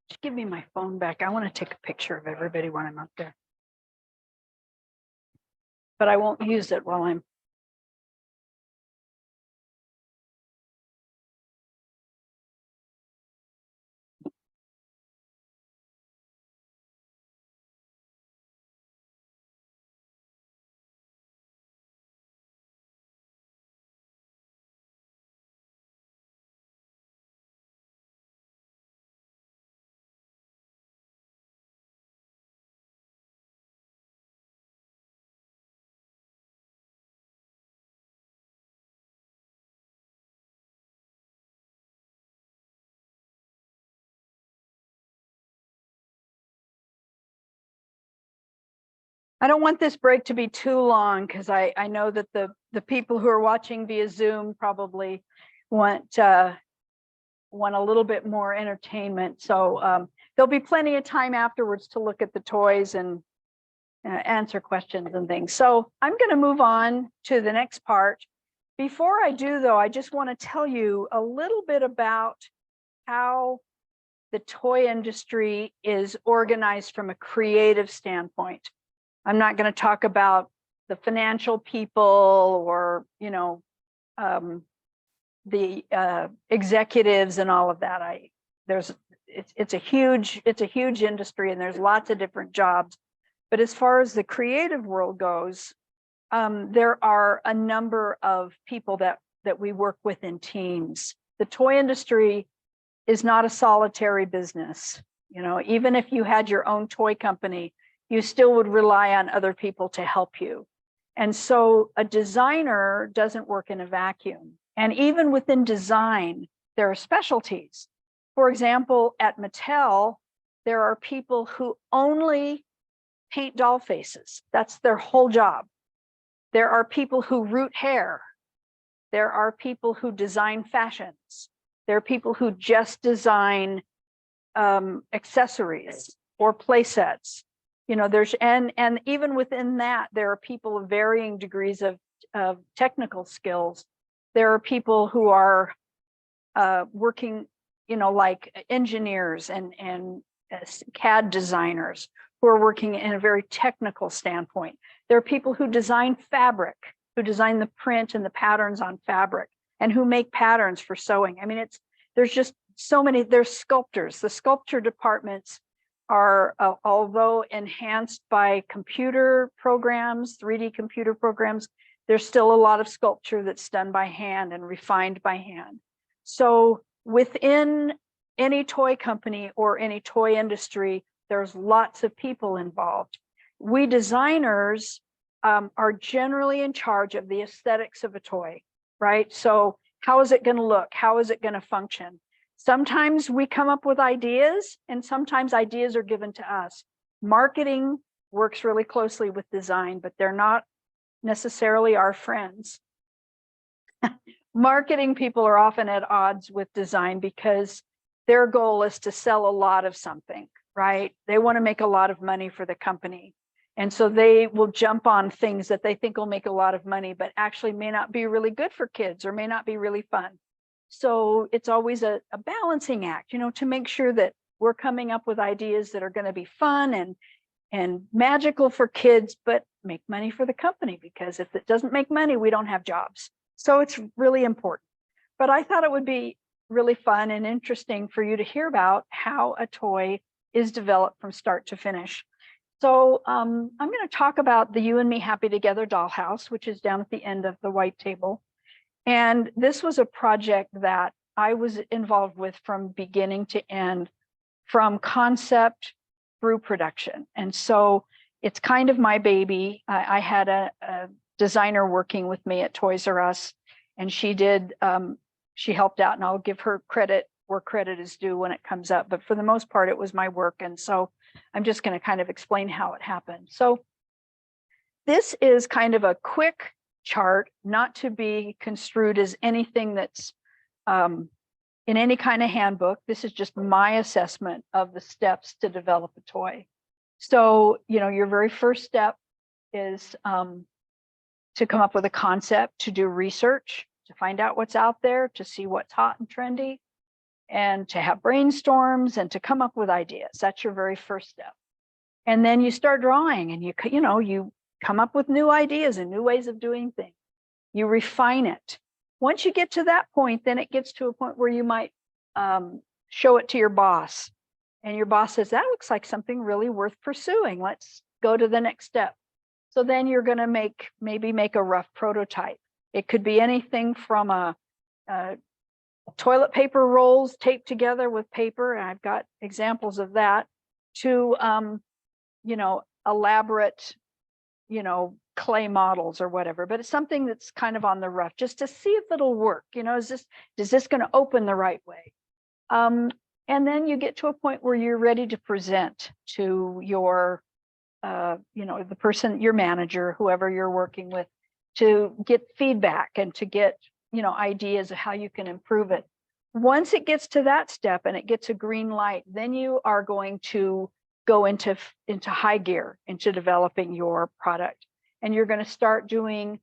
Just give me my phone back. I want to take a picture of everybody when I'm up there. But I won't use it while I'm. I don't want this break to be too long because I know that the people who are watching via Zoom probably want a little bit more entertainment. So there'll be plenty of time afterwards to look at the toys and answer questions and things. So I'm going to move on to the next part. Before I do, though, I just want to tell you a little bit about how the toy industry is organized from a creative standpoint. I'm not going to talk about the financial people or, you know, the executives and all of that. It's a huge industry and there's lots of different jobs. But as far as the creative world goes, there are a number of people that we work with in teams. The toy industry is not a solitary business. You know, even if you had your own toy company, you still would rely on other people to help you. And so a designer doesn't work in a vacuum. And even within design, there are specialties. For example, at Mattel, there are people who only paint doll faces. That's their whole job. There are people who root hair. There are people who design fashions. There are people who just design accessories or play sets. You know, there's and even within that, there are people of varying degrees of technical skills. There are people who are working, you know, like engineers and CAD designers who are working in a very technical standpoint. There are people who design fabric, who design the print and the patterns on fabric, and who make patterns for sewing. I mean, there's just so many. There's sculptors. The sculpture departments are, although enhanced by computer programs, 3D computer programs, there's still a lot of sculpture that's done by hand and refined by hand. So within any toy company or any toy industry, there's lots of people involved. We designers are generally in charge of the aesthetics of a toy, right? So how is it going to look? How is it going to function? Sometimes we come up with ideas, and sometimes ideas are given to us. Marketing works really closely with design, but they're not necessarily our friends. Marketing people are often at odds with design because their goal is to sell a lot of something, right? They want to make a lot of money for the company. And so they will jump on things that they think will make a lot of money, but actually may not be really good for kids or may not be really fun. So it's always a balancing act, you know, to make sure that we're coming up with ideas that are going to be fun and magical for kids, but make money for the company, because if it doesn't make money, we don't have jobs. So it's really important. But I thought it would be really fun and interesting for you to hear about how a toy is developed from start to finish. So I'm going to talk about the You and Me Happy Together dollhouse, which is down at the end of the white table. And this was a project that I was involved with from beginning to end, from concept through production. And so it's kind of my baby. I had a designer working with me at Toys R Us, and she helped out, and I'll give her credit where credit is due when it comes up. But for the most part, it was my work. And so I'm just going to kind of explain how it happened. So this is kind of a quick chart, not to be construed as anything that's in any kind of handbook. This is just my assessment of the steps to develop a toy. So, you know, your very first step is to come up with a concept, to do research, to find out what's out there, to see what's hot and trendy, and to have brainstorms and to come up with ideas. That's your very first step. And then you start drawing, and you come up with new ideas and new ways of doing things. You refine it. Once you get to that point, then it gets to a point where you might show it to your boss. And your boss says, that looks like something really worth pursuing. Let's go to the next step. So then you're going to maybe make a rough prototype. It could be anything from a toilet paper rolls taped together with paper, and I've got examples of that, to elaborate, clay models or whatever. But it's something that's kind of on the rough, just to see if it'll work. Is this going to open the right way? And then you get to a point where you're ready to present to your the person, your manager, whoever you're working with, to get feedback and to get ideas of how you can improve it. Once it gets to that step and it gets a green light, then you are going to go into high gear, into developing your product. And you're going to start doing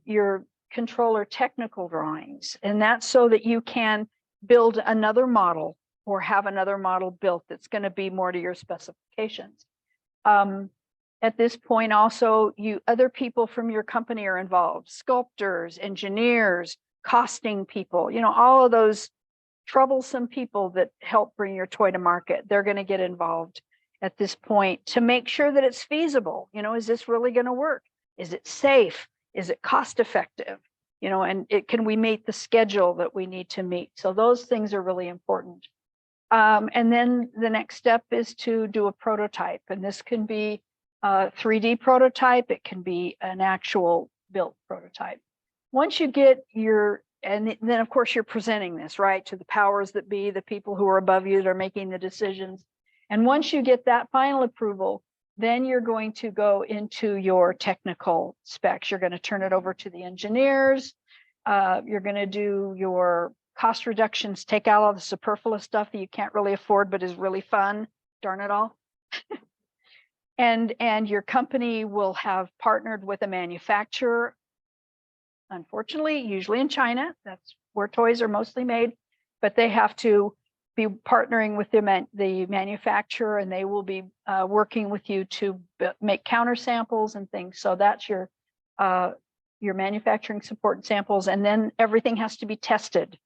your controller technical drawings. And that's so that you can build another model or have another model built that's going to be more to your specifications. At this point also, other people from your company are involved: sculptors, engineers, costing people, all of those troublesome people that help bring your toy to market. They're going to get involved at this point to make sure that it's feasible. Is this really going to work? Is it safe? Is it cost effective? And can we meet the schedule that we need to meet? So those things are really important. And then the next step is to do a prototype. And this can be a 3D prototype. It can be an actual built prototype. Once you get and then of course you're presenting this, right, to the powers that be, the people who are above you that are making the decisions. And once you get that final approval, then you're going to go into your technical specs. You're going to turn it over to the engineers. You're going to do your cost reductions, take out all the superfluous stuff that you can't really afford but is really fun. Darn it all. And your company will have partnered with a manufacturer. Unfortunately, usually in China, that's where toys are mostly made, but they have to be partnering with the manufacturer, and they will be working with you to make counter samples and things. So that's your manufacturing support and samples. And then everything has to be tested.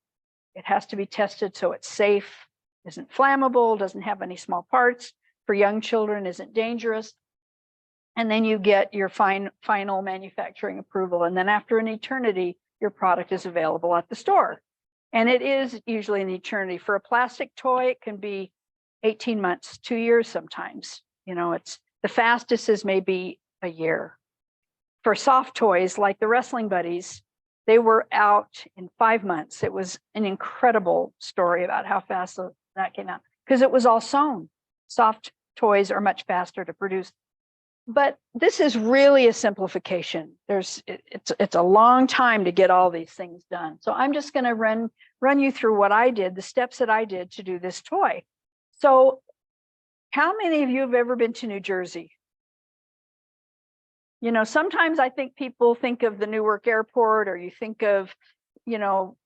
It has to be tested so it's safe, isn't flammable, doesn't have any small parts. for young children isn't dangerous. And then you get your final manufacturing approval. And then after an eternity, your product is available at the store. And it is usually an eternity. For a plastic toy, it can be 18 months, 2 years sometimes. You know, it's the fastest is maybe a year. For soft toys like the Wrestling Buddies, they were out in 5 months. It was an incredible story about how fast that came out because it was all sewn. Soft toys are much faster to produce. But this is really a simplification. It's a long time to get all these things done. So I'm just going to run you through what I did, the steps that I did to do this toy. So how many of you have ever been to New Jersey? You know, sometimes I think people think of the Newark airport, or you think of, you know,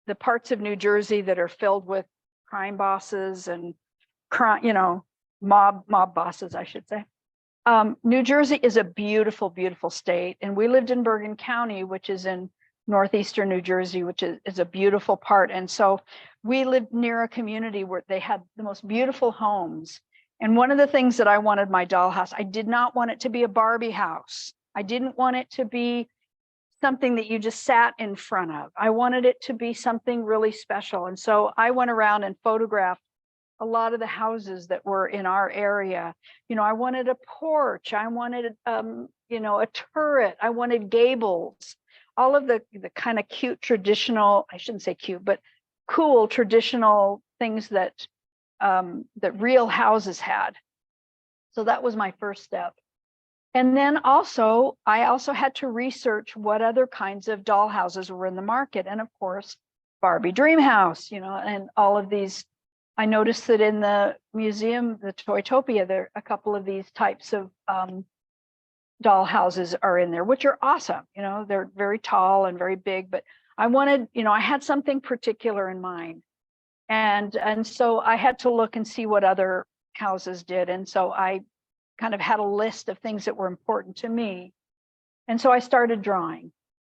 the parts of New Jersey that are filled with crime bosses and crime, you know, mob bosses, I should say. New Jersey is a beautiful, beautiful state. And we lived in Bergen County, which is in northeastern New Jersey, which is a beautiful part. And so we lived near a community where they had the most beautiful homes. And one of the things that I wanted my dollhouse, I did not want it to be a Barbie house. I didn't want it to be something that you just sat in front of. I wanted it to be something really special. And so I went around and photographed a lot of the houses that were in our area. You know, I wanted a porch. I wanted, you know, a turret. I wanted gables. All of the kind of cute traditional, I shouldn't say cute, but cool traditional things that that real houses had. So that was my first step. And then I also had to research what other kinds of doll houses were in the market. And of course, Barbie Dream House, you know, and all of these. I noticed that in the museum, the Toytopia, there are a couple of these types of doll houses are in there, which are awesome. You know, they're very tall and very big, but I wanted, you know, I had something particular in mind. And so I had to look and see what other houses did. And so I kind of had a list of things that were important to me. And so I started drawing.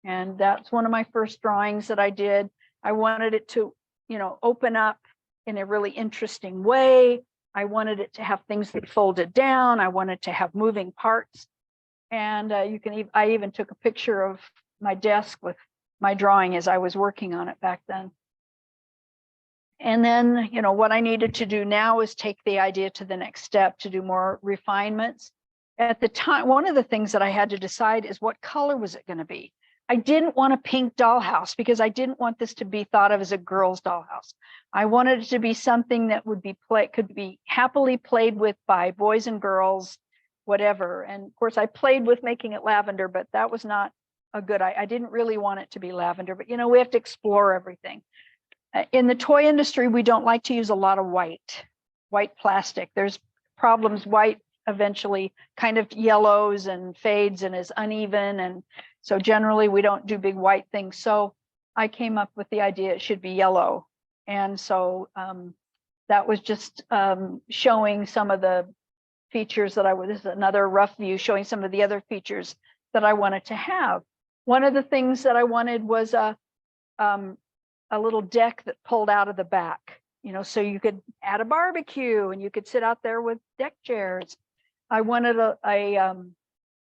And that's one of my first drawings that I did. I wanted it to, you know, open up in a really interesting way. I wanted it to have things that folded down. I wanted to have moving parts. And I even took a picture of my desk with my drawing as I was working on it back then. And then, you know, what I needed to do now is take the idea to the next step to do more refinements. At the time, one of the things that I had to decide is what color was it going to be? I didn't want a pink dollhouse because I didn't want this to be thought of as a girl's dollhouse. I wanted it to be something that could be happily played with by boys and girls, whatever. And of course, I played with making it lavender, but that was not a good. I didn't really want it to be lavender. But you know, we have to explore everything. In the toy industry, we don't like to use a lot of white plastic. There's problems. White eventually kind of yellows and fades and is uneven, and so generally we don't do big white things. So I came up with the idea it should be yellow. And so that was just showing some of the features that this is another rough view showing some of the other features that I wanted to have. One of the things that I wanted was a little deck that pulled out of the back, you know, so you could add a barbecue and you could sit out there with deck chairs. I wanted a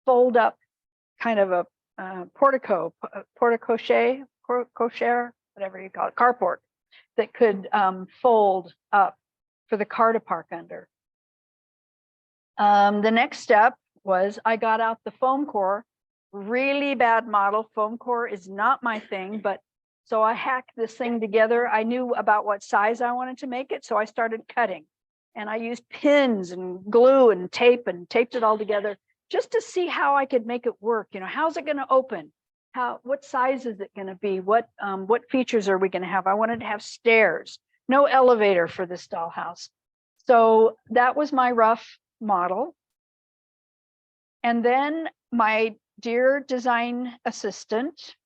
fold up kind of a portico, porte-cochere, whatever you call it, carport that could fold up for the car to park under. The next step was I got out the foam core, really bad model. Foam core is not my thing, but so I hacked this thing together. I knew about what size I wanted to make it, so I started cutting. And I used pins and glue and taped it all together just to see how I could make it work. You know, how's it going to open? What size is it going to be? What features are we going to have? I wanted to have stairs, no elevator for this dollhouse. So that was my rough model. And then my dear design assistant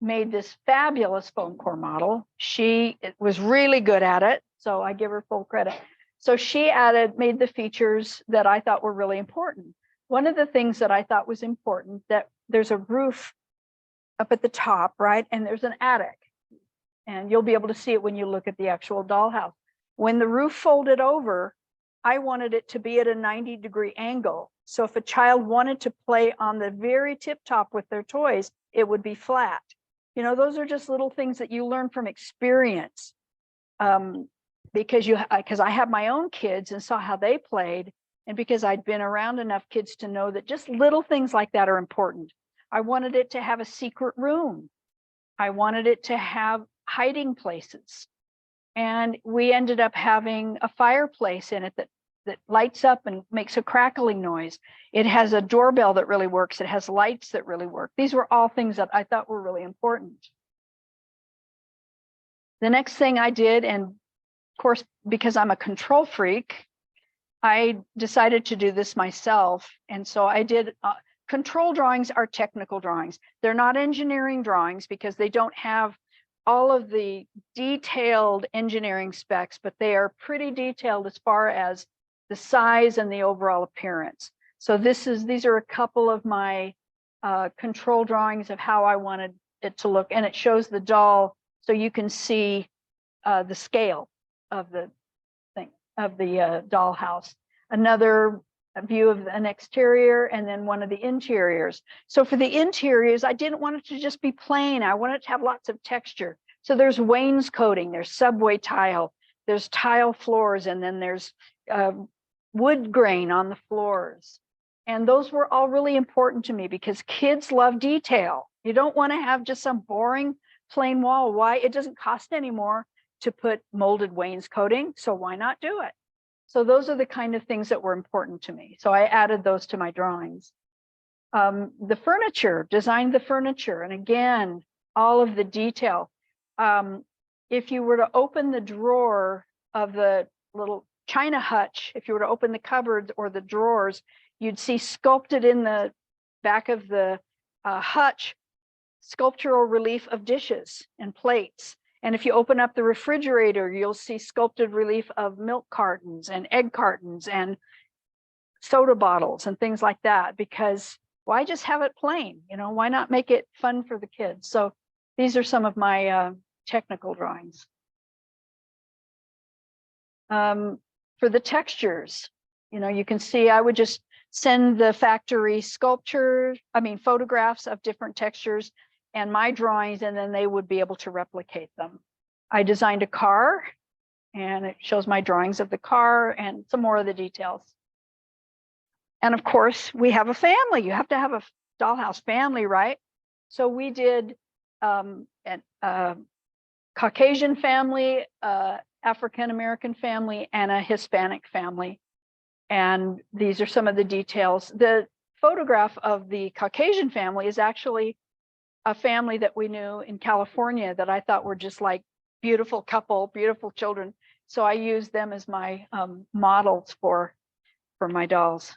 made this fabulous foam core model. She was really good at it, so I give her full credit. So she made the features that I thought were really important. One of the things that I thought was important, that there's a roof up at the top, right? And there's an attic. And you'll be able to see it when you look at the actual dollhouse. When the roof folded over, I wanted it to be at a 90-degree angle. So if a child wanted to play on the very tip top with their toys, it would be flat. You know, those are just little things that you learn from experience. Because I have my own kids and saw how they played, and because I'd been around enough kids to know that just little things like that are important. I wanted it to have a secret room. I wanted it to have hiding places. And we ended up having a fireplace in it that lights up and makes a crackling noise. It has a doorbell that really works. It has lights that really work. These were all things that I thought were really important. The next thing I did, and of course, because I'm a control freak, I decided to do this myself. And so I did, control drawings are technical drawings. They're not engineering drawings because they don't have all of the detailed engineering specs, but they are pretty detailed as far as the size and the overall appearance. So these are a couple of my control drawings of how I wanted it to look. And it shows the doll so you can see the scale of the thing, of the dollhouse. Another view of an exterior, and then one of the interiors. So for the interiors, I didn't want it to just be plain. I wanted it to have lots of texture. So there's wainscoting, there's subway tile, there's tile floors, and then there's wood grain on the floors. And those were all really important to me because kids love detail. You don't want to have just some boring plain wall. Why? It doesn't cost any more to put molded wainscoting, so why not do it? So those are the kind of things that were important to me. So I added those to my drawings. The furniture, designed the furniture, and again, all of the detail. If you were to open the drawer of the little china hutch, if you were to open the cupboards or the drawers, you'd see sculpted in the back of the hutch, sculptural relief of dishes and plates. And if you open up the refrigerator, you'll see sculpted relief of milk cartons and egg cartons and soda bottles and things like that, because why just have it plain? You know, why not make it fun for the kids? So these are some of my technical drawings. For the textures, you know, you can see I would just send the factory photographs of different textures and my drawings, and then they would be able to replicate them. I designed a car, and it shows my drawings of the car and some more of the details. And of course, we have a family. You have to have a dollhouse family, right? So we did a Caucasian family, African-American family, and a Hispanic family. And these are some of the details. The photograph of the Caucasian family is actually a family that we knew in California that I thought were just like beautiful couple, beautiful children. So I used them as my models for my dolls.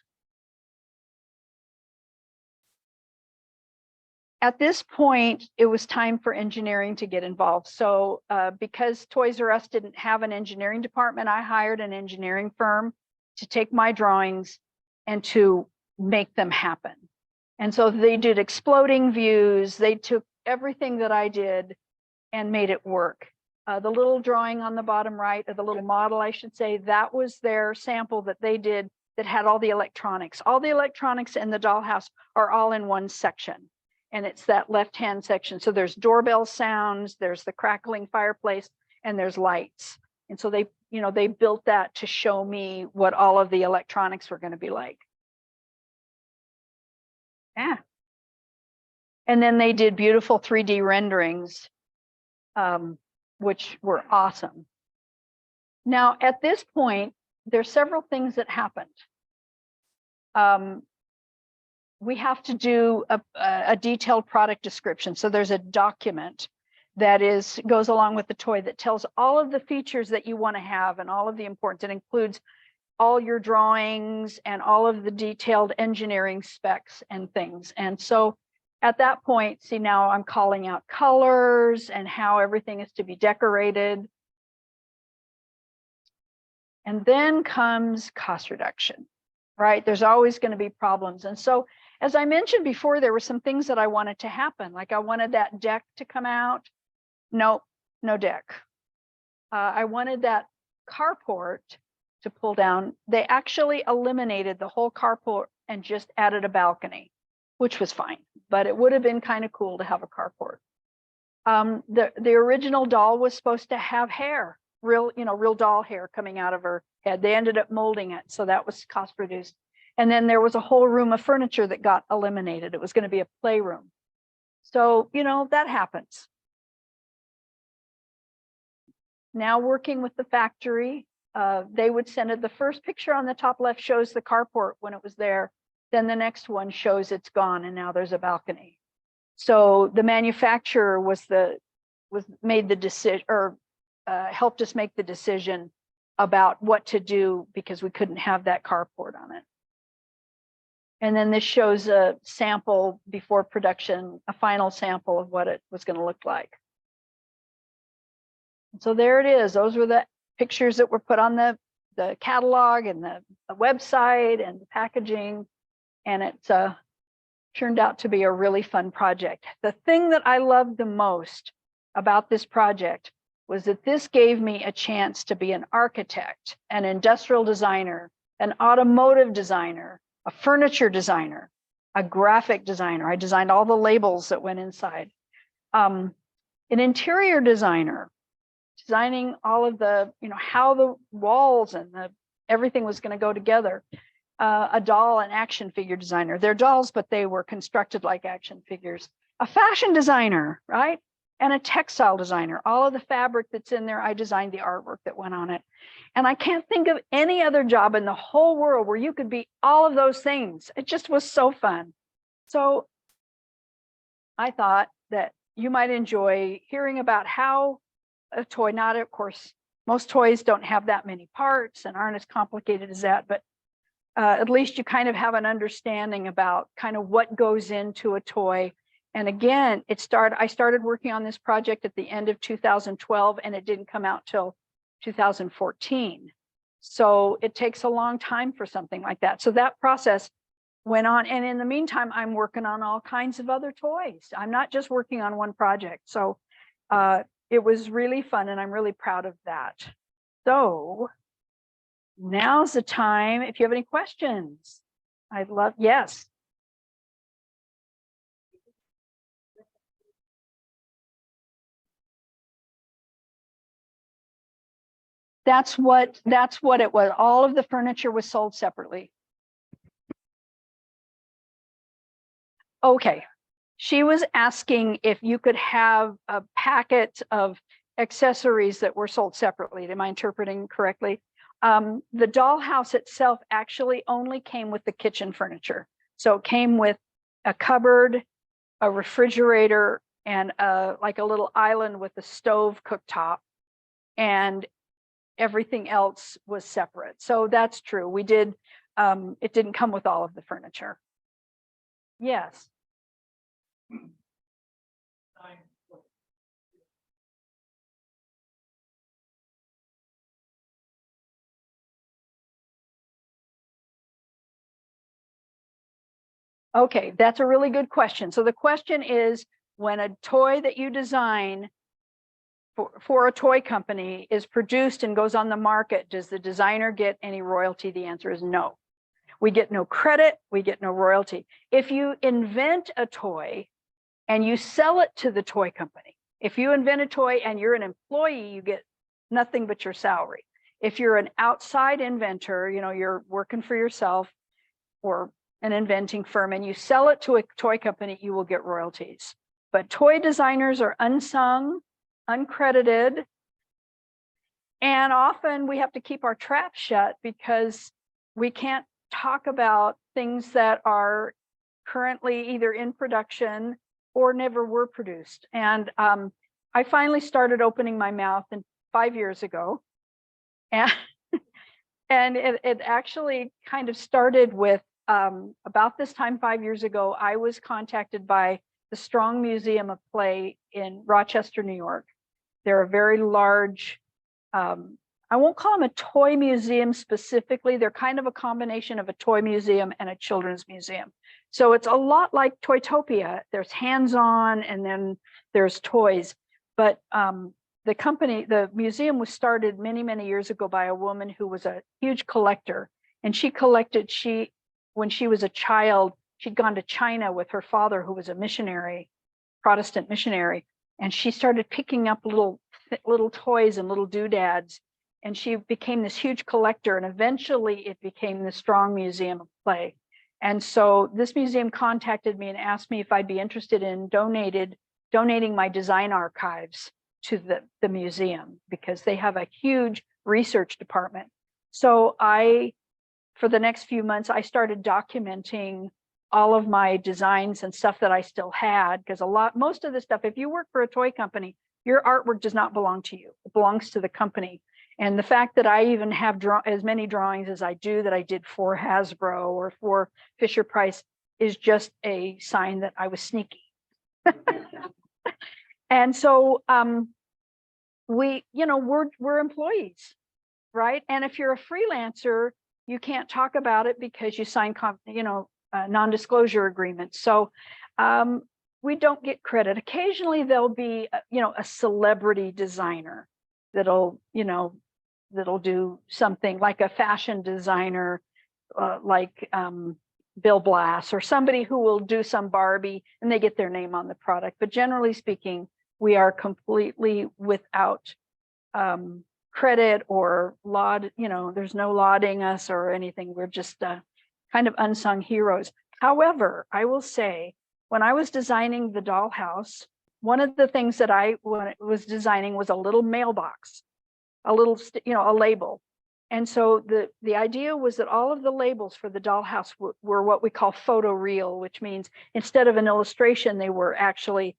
At this point, it was time for engineering to get involved. So because Toys R Us didn't have an engineering department, I hired an engineering firm to take my drawings and to make them happen. And so they did exploding views. They took everything that I did and made it work. The little drawing on the bottom right, or the little model, I should say, that was their sample that they did that had all the electronics. All the electronics in the dollhouse are all in one section. And it's that left-hand section. So there's doorbell sounds, there's the crackling fireplace, and there's lights. And so they, you know, they built that to show me what all of the electronics were going to be like. Yeah. And then they did beautiful 3D renderings, which were awesome. Now, at this point, there's several things that happened. We have to do a detailed product description. So there's a document that goes along with the toy that tells all of the features that you want to have and all of the importance. It includes all your drawings and all of the detailed engineering specs and things. And so at that point, see, now I'm calling out colors and how everything is to be decorated. And then comes cost reduction, right? There's always going to be problems. And so, as I mentioned before, there were some things that I wanted to happen. Like I wanted that deck to come out. Nope, no deck. I wanted that carport to pull down. They actually eliminated the whole carport and just added a balcony, which was fine, but it would have been kind of cool to have a carport. The original doll was supposed to have hair, real doll hair coming out of her head. They ended up molding it, so that was cost reduced. And then there was a whole room of furniture that got eliminated. It was going to be a playroom. So, that happens. Now working with the factory, they would send it. The first picture on the top left shows the carport when it was there. Then the next one shows it's gone and now there's a balcony. So the manufacturer made the decision, or helped us make the decision about what to do because we couldn't have that carport on it. And then this shows a sample before production, a final sample of what it was going to look like. So there it is. Those were the pictures that were put on the catalog and the website and the packaging. And it's turned out to be a really fun project. The thing that I loved the most about this project was that this gave me a chance to be an architect, an industrial designer, an automotive designer, a furniture designer, a graphic designer. I designed all the labels that went inside. An interior designer, designing all of the, how the walls and everything was going to go together. A doll and action figure designer. They're dolls, but they were constructed like action figures. A fashion designer, right? And a textile designer. All of the fabric that's in there, I designed the artwork that went on it. And I can't think of any other job in the whole world where you could be all of those things. It just was so fun. So I thought that you might enjoy hearing about how a toy, not of course, most toys don't have that many parts and aren't as complicated as that, but at least you kind of have an understanding about kind of what goes into a toy. And again, I started working on this project at the end of 2012 and it didn't come out till 2014. So it takes a long time for something like that. So that process went on. And in the meantime, I'm working on all kinds of other toys. I'm not just working on one project. So it was really fun and I'm really proud of that. So now's the time if you have any questions. Yes. That's what it was. All of the furniture was sold separately. Okay. She was asking if you could have a packet of accessories that were sold separately. Am I interpreting correctly? The dollhouse itself actually only came with the kitchen furniture. So it came with a cupboard, a refrigerator, and like a little island with a stove cooktop, and everything else was separate. So that's true. We did, it didn't come with all of the furniture. Yes. Okay, that's a really good question. So the question is, when a toy that you design for a toy company is produced and goes on the market, does the designer get any royalty? The answer is no. We get no credit, we get no royalty. If you invent a toy and you sell it to the toy company, if you invent a toy and you're an employee, you get nothing but your salary. If you're an outside inventor, you're working for yourself or an inventing firm and you sell it to a toy company, you will get royalties. But toy designers are unsung, uncredited, and often we have to keep our trap shut because we can't talk about things that are currently either in production or never were produced. And I finally started opening my mouth 5 years ago, and it actually kind of started with about this time 5 years ago. I was contacted by the Strong Museum of Play in Rochester, New York. They're a very large, I won't call them a toy museum specifically. They're kind of a combination of a toy museum and a children's museum. So it's a lot like Toytopia. There's hands-on and then there's toys. But the museum was started many, many years ago by a woman who was a huge collector. And when she was a child, she'd gone to China with her father, who was a missionary, Protestant missionary. And she started picking up little toys and little doodads. And she became this huge collector. And eventually it became the Strong Museum of Play. And so this museum contacted me and asked me if I'd be interested in donating my design archives to the museum, because they have a huge research department. So for the next few months, I started documenting all of my designs and stuff that I still had, because most of the stuff, if you work for a toy company, your artwork does not belong to you. It belongs to the company. And the fact that I even have as many drawings as I do that I did for Hasbro or for Fisher Price is just a sign that I was sneaky. And so we're employees, right? And if you're a freelancer, you can't talk about it because you sign non-disclosure agreements. So we don't get credit. Occasionally there'll be a celebrity designer that'll do something, like a fashion designer like Bill Blass, or somebody who will do some Barbie and they get their name on the product. But generally speaking, we are completely without credit or laud. There's no lauding us or anything. We're just kind of unsung heroes. However, I will say, when I was designing the dollhouse, one of the things that I was designing was a little mailbox, a label. And so the idea was that all of the labels for the dollhouse were what we call photoreal, which means instead of an illustration, they were actually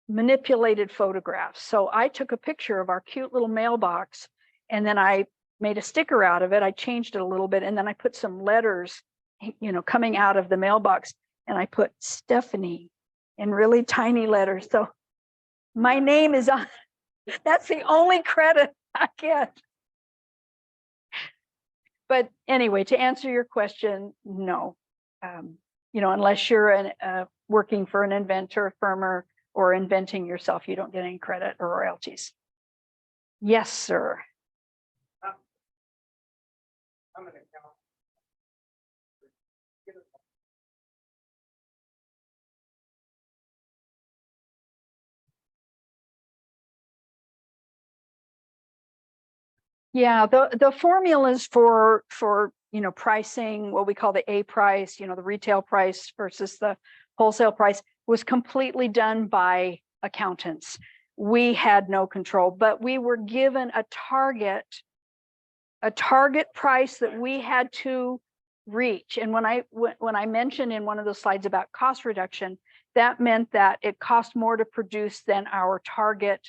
manipulated photographs. So I took a picture of our cute little mailbox, and then I made a sticker out of it. I changed it a little bit, and then I put some letters, coming out of the mailbox, and I put Stefanie in really tiny letters. So my name is on. That's the only credit I get. But anyway, to answer your question, no. Unless you're working for an inventor firm or inventing yourself, you don't get any credit or royalties. Yes, sir. I'm an accountant. Yeah, the formulas for pricing, what we call the A price, the retail price versus the wholesale price, was completely done by accountants. We had no control, but we were given a target price that we had to reach. And when I mentioned in one of those slides about cost reduction, that meant that it cost more to produce than our target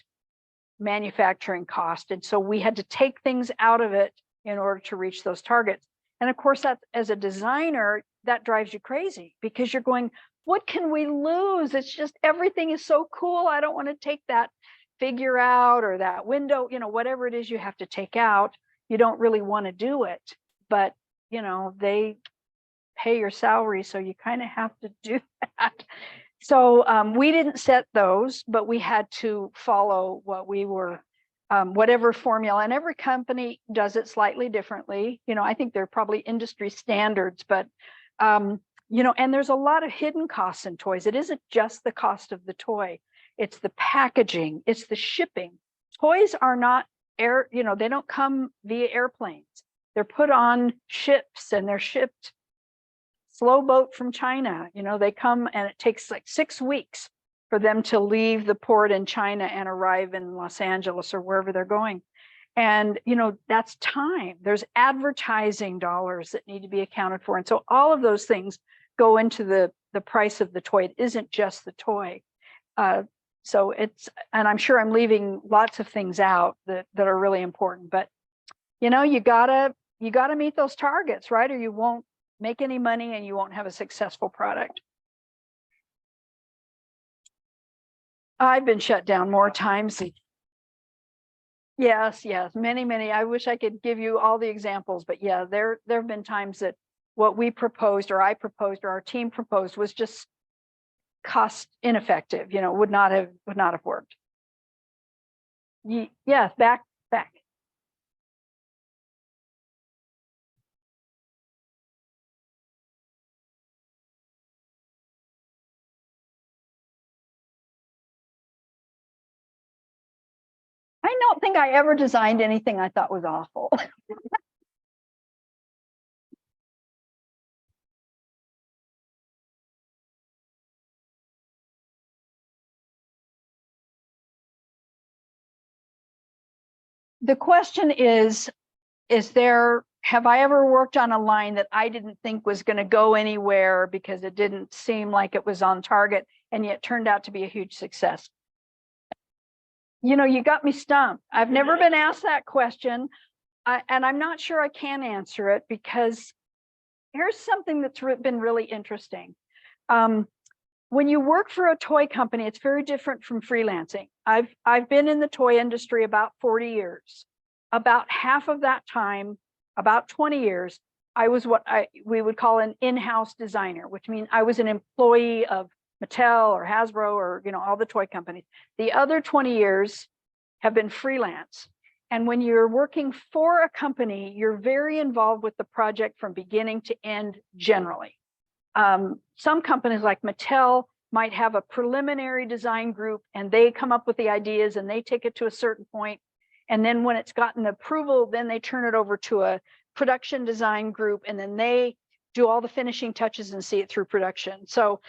manufacturing cost. And so we had to take things out of it in order to reach those targets. And of course, that as a designer, that drives you crazy, because you're going, what can we lose? It's just, everything is so cool. I don't want to take that figure out, or that window, whatever it is you have to take out. You don't really want to do it, but they pay your salary, so you kind of have to do that. So we didn't set those, but we had to follow what we were, whatever formula, and every company does it slightly differently. I think they're probably industry standards, but, and there's a lot of hidden costs in toys. It isn't just the cost of the toy. It's the packaging, it's the shipping. Toys are not they don't come via airplanes. They're put on ships and they're shipped slow boat from China. They come, and it takes like 6 weeks for them to leave the port in China and arrive in Los Angeles or wherever they're going. And, that's time. There's advertising dollars that need to be accounted for. And so all of those things go into the price of the toy. It isn't just the toy. So and I'm sure I'm leaving lots of things out that are really important, but, you gotta meet those targets, right? Or you won't make any money and you won't have a successful product. I've been shut down more times. Yes, many. I wish I could give you all the examples, but yeah, there have been times that what we proposed, or I proposed, or our team proposed, was just cost ineffective, would not have worked. Yes, back. I don't think I ever designed anything I thought was awful. The question is have I ever worked on a line that I didn't think was going to go anywhere because it didn't seem like it was on target and yet turned out to be a huge success? You know, you got me stumped. I've never been asked that question. And I'm not sure I can answer it because here's something that's been really interesting. When you work for a toy company, it's very different from freelancing. I've been in the toy industry about 40 years. About half of that time, about 20 years, I was what we would call an in-house designer, which means I was an employee of Mattel or Hasbro or, you know, all the toy companies. The other 20 years have been freelance. And when you're working for a company, you're very involved with the project from beginning to end generally. Some companies like Mattel might have a preliminary design group and they come up with the ideas and they take it to a certain point. And then when it's gotten approval, then they turn it over to a production design group and then they do all the finishing touches and see it through production. So,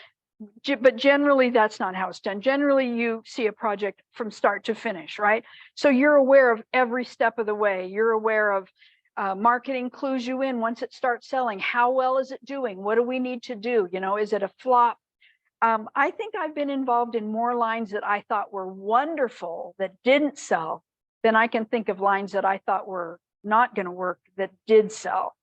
but generally that's not how it's done. Generally you see a project from start to finish, right? So you're aware of every step of the way. You're aware of marketing clues you in once it starts selling. How well is it doing? What do we need to do? You know, is it a flop? I think I've been involved in more lines that I thought were wonderful that didn't sell than I can think of lines that I thought were not going to work that did sell.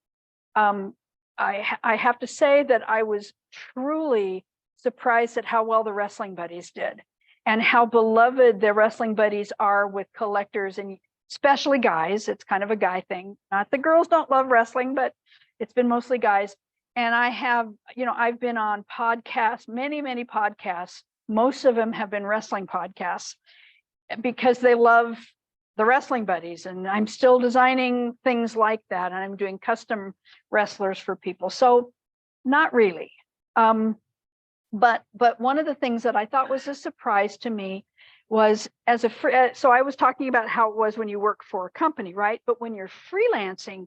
I have to say that I was truly surprised at how well the Wrestling Buddies did and how beloved the Wrestling Buddies are with collectors and especially guys. It's kind of a guy thing. Not the girls don't love wrestling, but it's been mostly guys. And I have, you know, I've been on podcasts, many podcasts. Most of them have been wrestling podcasts because they love the Wrestling Buddies. And I'm still designing things like that. And I'm doing custom wrestlers for people. So not really. But one of the things that I thought was a surprise to me was so I was talking about how it was when you work for a company, right? But when you're freelancing,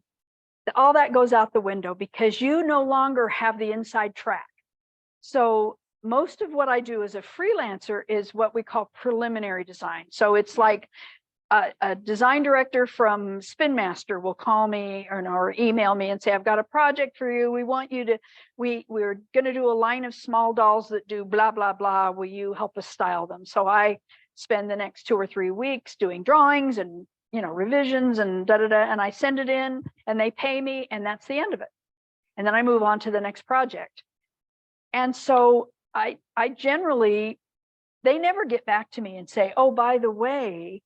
all that goes out the window because you no longer have the inside track. So most of what I do as a freelancer is what we call preliminary design. So it's like a design director from Spin Master will call me or email me and say, I've got a project for you. We want you to, we're going to do a line of small dolls that do blah, blah, blah. Will you help us style them? So I spend the next 2 or 3 weeks doing drawings and, you know, revisions and and I send it in and they pay me and that's the end of it. And then I move on to the next project. And so I generally, they never get back to me and say, oh, by the way,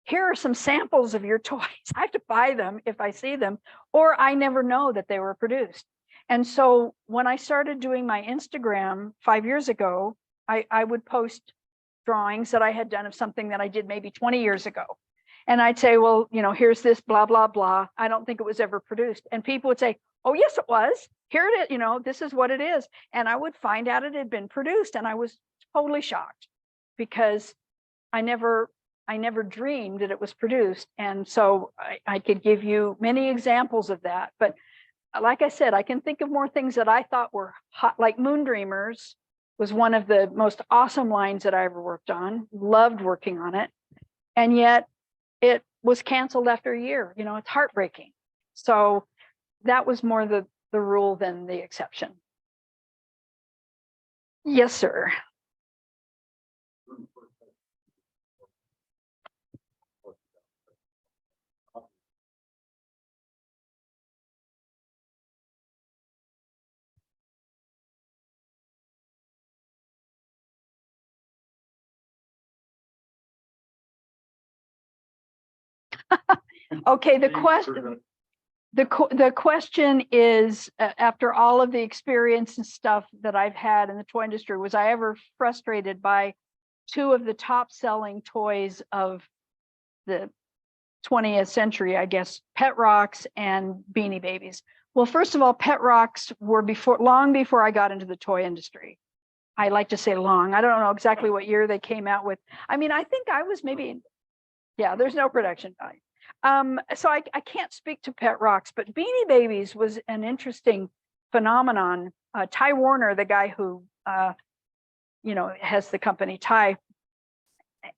here are some samples of your toys. I have to buy them if I see them, or I never know that they were produced. And so when I started doing my Instagram 5 years ago, I would post drawings that I had done of something that I did maybe 20 years ago. And I'd say, well, you know, here's this blah, blah, blah. I don't think it was ever produced. And people would say, oh, yes, it was. Here it is. You know, this is what it is. And I would find out it had been produced. And I was totally shocked because I never dreamed that it was produced. And so I could give you many examples of that. But like I said, I can think of more things that I thought were hot, like Moon Dreamers was one of the most awesome lines that I ever worked on. Loved working on it. And yet it was canceled after a year. You know, it's heartbreaking. So that was more the rule than the exception. Yes, sir. Okay, the question is, after all of the experience and stuff that I've had in the toy industry, was I ever frustrated by 2 of the top selling toys of the 20th century, I guess, pet rocks and Beanie Babies. Well, first of all, pet rocks were long before I got into the toy industry. I like to say long. I don't know exactly what year they came out with. I mean, I think I was maybe, yeah, there's no production value. So I can't speak to pet rocks, but Beanie Babies was an interesting phenomenon. Ty Warner, the guy who, has the company Ty,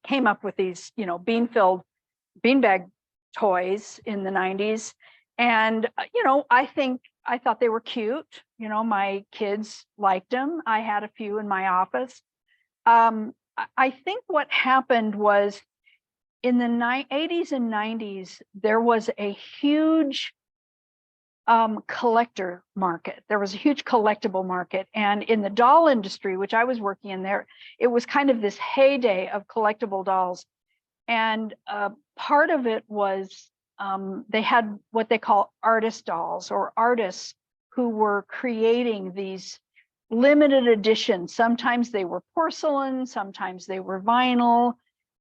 came up with these, beanbag toys in the 90s. And, I thought they were cute. My kids liked them. I had a few in my office. I think what happened was in the 80s and 90s, there was a huge collector market. There was a huge collectible market. And in the doll industry, which I was working in there, it was kind of this heyday of collectible dolls. And part of it was they had what they call artist dolls, or artists who were creating these limited editions. Sometimes they were porcelain, sometimes they were vinyl,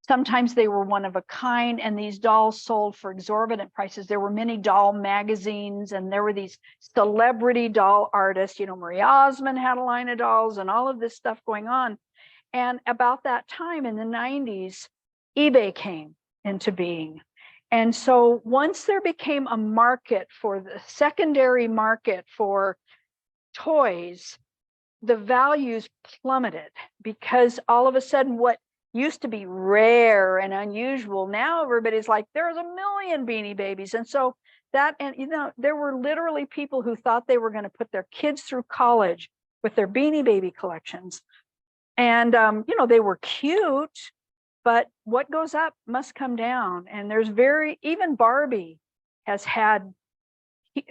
sometimes they were one of a kind, and these dolls sold for exorbitant prices. There were many doll magazines, and there were these celebrity doll artists. Marie Osmond had a line of dolls and all of this stuff going on. And about that time in the 90s, eBay came into being. And so once there became a market for the secondary market for toys, the values plummeted, because all of a sudden what used to be rare and unusual, now everybody's like, there's a million Beanie Babies. And so that, and there were literally people who thought they were going to put their kids through college with their Beanie Baby collections. And, they were cute, but what goes up must come down. And there's even Barbie has had,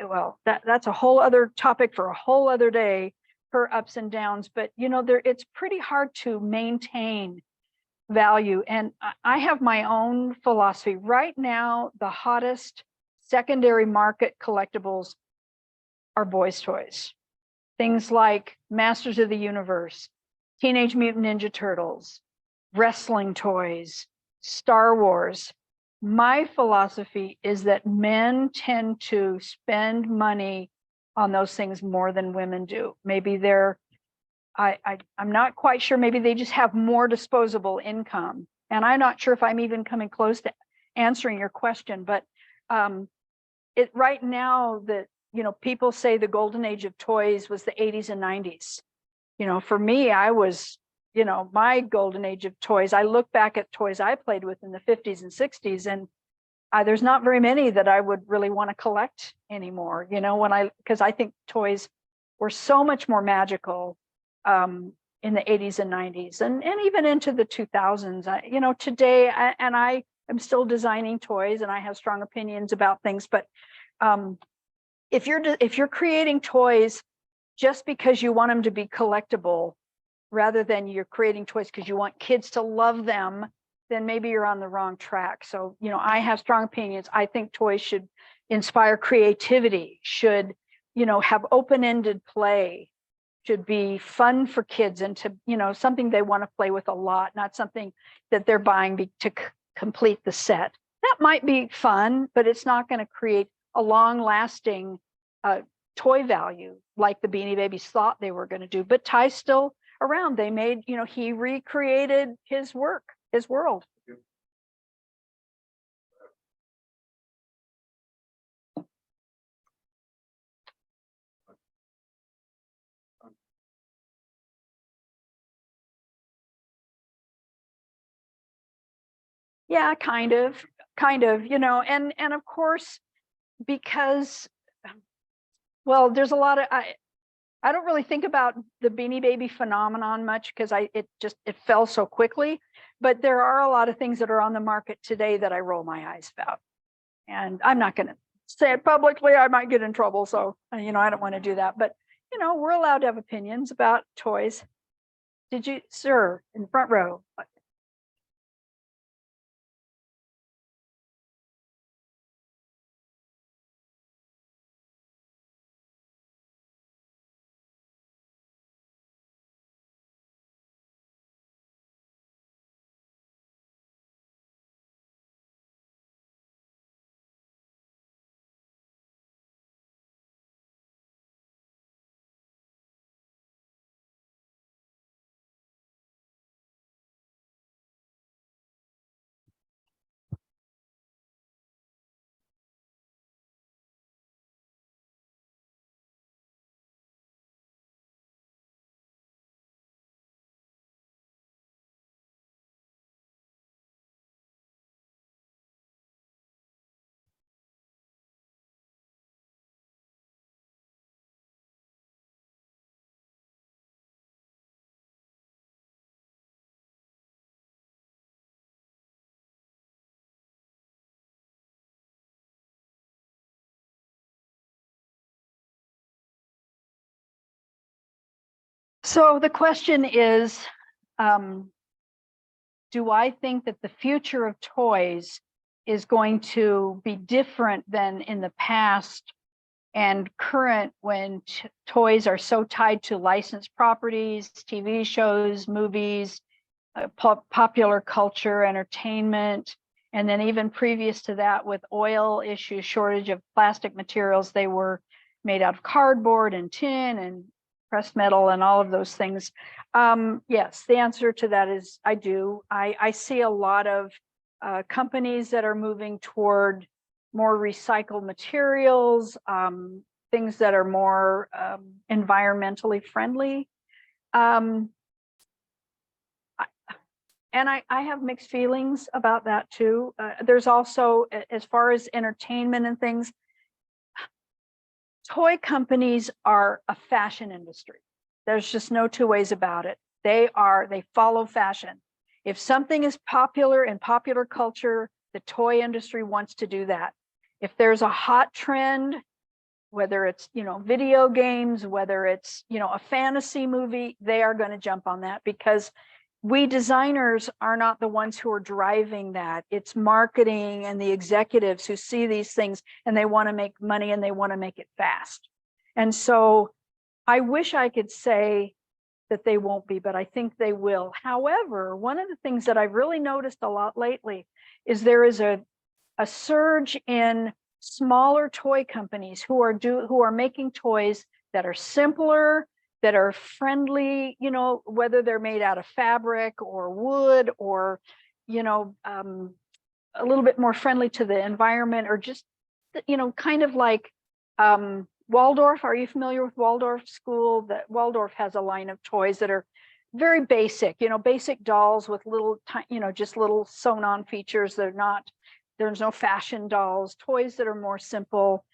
well, that's a whole other topic for a whole other day, her ups and downs. But, it's pretty hard to maintain value. And I have my own philosophy. Right now, the hottest secondary market collectibles are boys' toys. Things like Masters of the Universe, Teenage Mutant Ninja Turtles, wrestling toys, Star Wars. My philosophy is that men tend to spend money on those things more than women do. Maybe I'm not quite sure. Maybe they just have more disposable income. And I'm not sure if I'm even coming close to answering your question, but right now that, people say the golden age of toys was the 80s and 90s. For me, I was, my golden age of toys. I look back at toys I played with in the 50s and 60s, and there's not very many that I would really want to collect anymore, because I think toys were so much more magical in the 80s and 90s, and even into the 2000s. Today, I am still designing toys, and I have strong opinions about things, but if you're creating toys just because you want them to be collectible, rather than you're creating toys because you want kids to love them, then maybe you're on the wrong track. So, I have strong opinions. I think toys should inspire creativity, should, have open-ended play, should be fun for kids, and to, something they want to play with a lot, not something that they're buying to complete the set. That might be fun, but it's not going to create a long-lasting toy value like the Beanie Babies thought they were going to do. But Ty's still around. They made, he recreated his work, his world. Yeah, kind of, and of course, because, well, there's a lot of, I don't really think about the Beanie Baby phenomenon much, because it fell so quickly, but there are a lot of things that are on the market today that I roll my eyes about, and I'm not going to say it publicly. I might get in trouble, so I don't want to do that, but we're allowed to have opinions about toys. Did you, sir, in the front row? So the question is, do I think that the future of toys is going to be different than in the past and current, when toys are so tied to licensed properties, TV shows, movies, popular culture, entertainment, and then even previous to that with oil issues, shortage of plastic materials, they were made out of cardboard and tin and pressed metal and all of those things. Yes, the answer to that is I do. I see a lot of companies that are moving toward more recycled materials, things that are more environmentally friendly. And I have mixed feelings about that too. There's also, as far as entertainment and things, toy companies are a fashion industry. There's just no two ways about it. They follow fashion. If something is popular in popular culture, the toy industry wants to do that. If there's a hot trend, whether it's, video games, whether it's, a fantasy movie, they are going to jump on that, because we designers are not the ones who are driving that. It's marketing and the executives who see these things and they want to make money and they want to make it fast. And so I wish I could say that they won't be, but I think they will. However, one of the things that I've really noticed a lot lately is there is a surge in smaller toy companies who are making toys that are simpler, that are friendly, whether they're made out of fabric or wood or, a little bit more friendly to the environment, or just, kind of like Waldorf. Are you familiar with Waldorf School? That Waldorf has a line of toys that are very basic, basic dolls with little, just little sewn on features. There's no fashion dolls, toys that are more simple.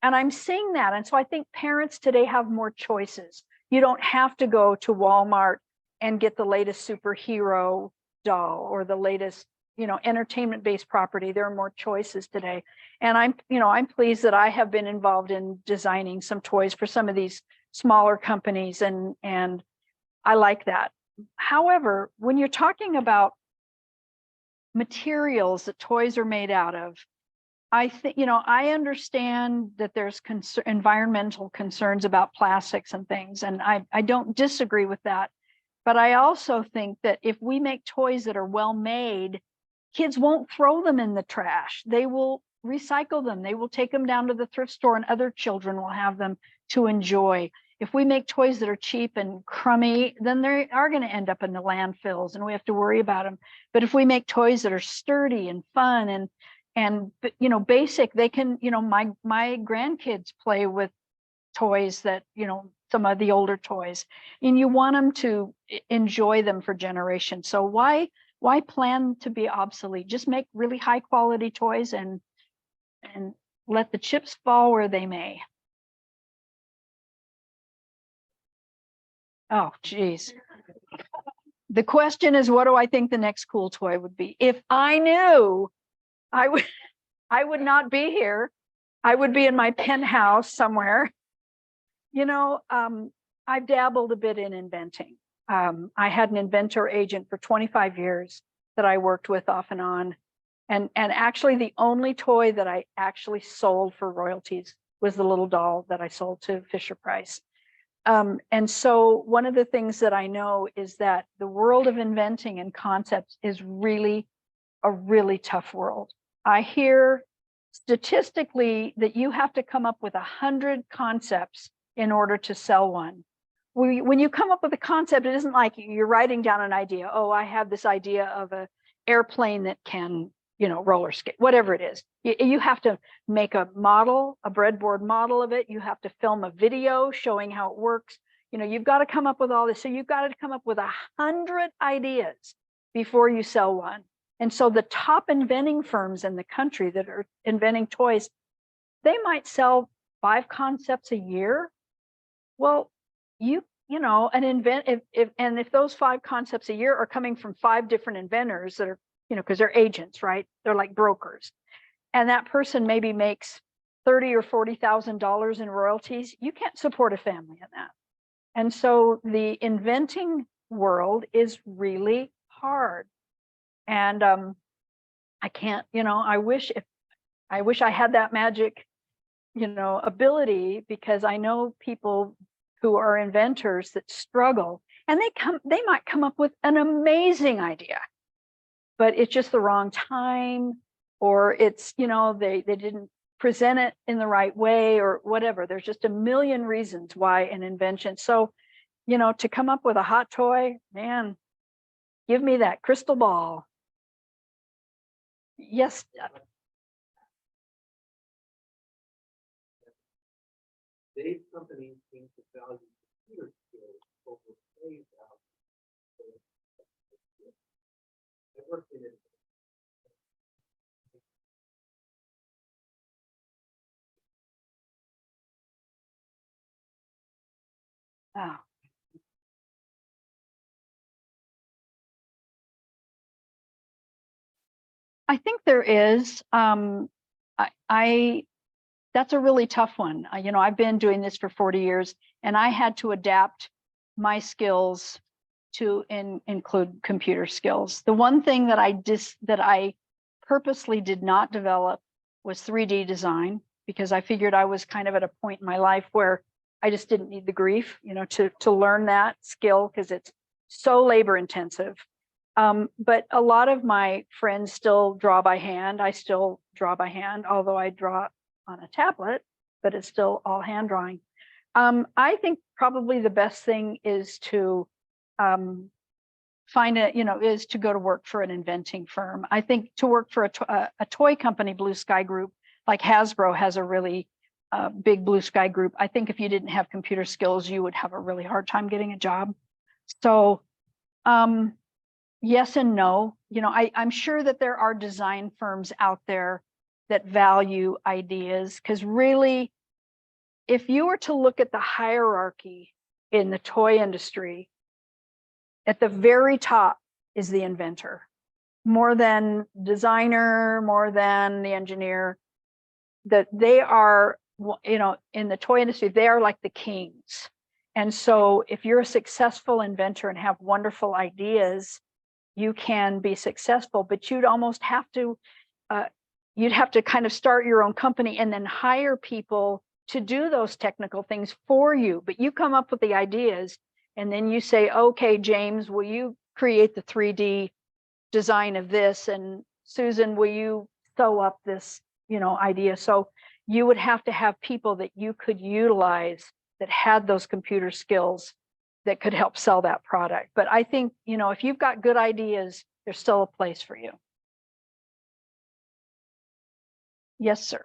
And I'm seeing that. And so I think parents today have more choices. You don't have to go to Walmart and get the latest superhero doll or the latest, entertainment-based property. There are more choices today. And I'm pleased that I have been involved in designing some toys for some of these smaller companies, and I like that. However, when you're talking about materials that toys are made out of, I think, I understand that there's environmental concerns about plastics and things, and I don't disagree with that. But I also think that if we make toys that are well made, kids won't throw them in the trash. They will recycle them. They will take them down to the thrift store, and other children will have them to enjoy. If we make toys that are cheap and crummy, then they are going to end up in the landfills and we have to worry about them. But if we make toys that are sturdy and fun and basic, they can, my grandkids play with toys that, some of the older toys, and you want them to enjoy them for generations. So why plan to be obsolete? Just make really high quality toys and let the chips fall where they may. Oh, geez. The question is, what do I think the next cool toy would be? If I knew, I would not be here. I would be in my penthouse somewhere. I've dabbled a bit in inventing. I had an inventor agent for 25 years that I worked with off and on. And actually the only toy that I actually sold for royalties was the little doll that I sold to Fisher-Price. And so one of the things that I know is that the world of inventing and concepts is really a really tough world. I hear statistically that you have to come up with 100 concepts in order to sell one. When you come up with a concept, it isn't like you're writing down an idea. Oh, I have this idea of an airplane that can, roller skate, whatever it is. You have to make a model, a breadboard model of it. You have to film a video showing how it works. You've got to come up with all this. So you've got to come up with 100 ideas before you sell one. And so the top inventing firms in the country that are inventing toys, they might sell 5 concepts a year. Well, if those 5 concepts a year are coming from 5 different inventors that are, because they're agents, right? They're like brokers. And that person maybe makes $30,000 or $40,000 in royalties. You can't support a family in that. And so the inventing world is really hard. And I can't, I wish I had that magic, ability, because I know people who are inventors that struggle, and they might come up with an amazing idea, but it's just the wrong time, or it's, they didn't present it in the right way, or whatever. There's just a million reasons why an invention. So, to come up with a hot toy, man, give me that crystal ball. Yes. Today's companies seem to value computer skills over play value. I worked in it. Oh. I think there is. That's a really tough one. I've been doing this for 40 years, and I had to adapt my skills to include computer skills. The one thing that I purposely did not develop was 3D design, because I figured I was kind of at a point in my life where I just didn't need the grief, to learn that skill, because it's so labor intensive. But a lot of my friends still draw by hand. I still draw by hand, although I draw on a tablet, but it's still all hand drawing. I think probably the best thing is to is to go to work for an inventing firm. I think to work for a toy company, Blue Sky Group, like Hasbro has a really big Blue Sky Group. I think if you didn't have computer skills, you would have a really hard time getting a job. So yes and no. I'm sure that there are design firms out there that value ideas, because really, if you were to look at the hierarchy in the toy industry, at the very top is the inventor, more than designer, more than the engineer. That they are, in the toy industry, they are like the kings. And so if you're a successful inventor and have wonderful ideas, you can be successful, but you'd almost have to, you'd have to kind of start your own company and then hire people to do those technical things for you. But you come up with the ideas, and then you say, okay, James, will you create the 3D design of this? And Susan, will you sew up this, idea? So you would have to have people that you could utilize that had those computer skills that could help sell that product. But I think, if you've got good ideas, there's still a place for you. Yes, sir.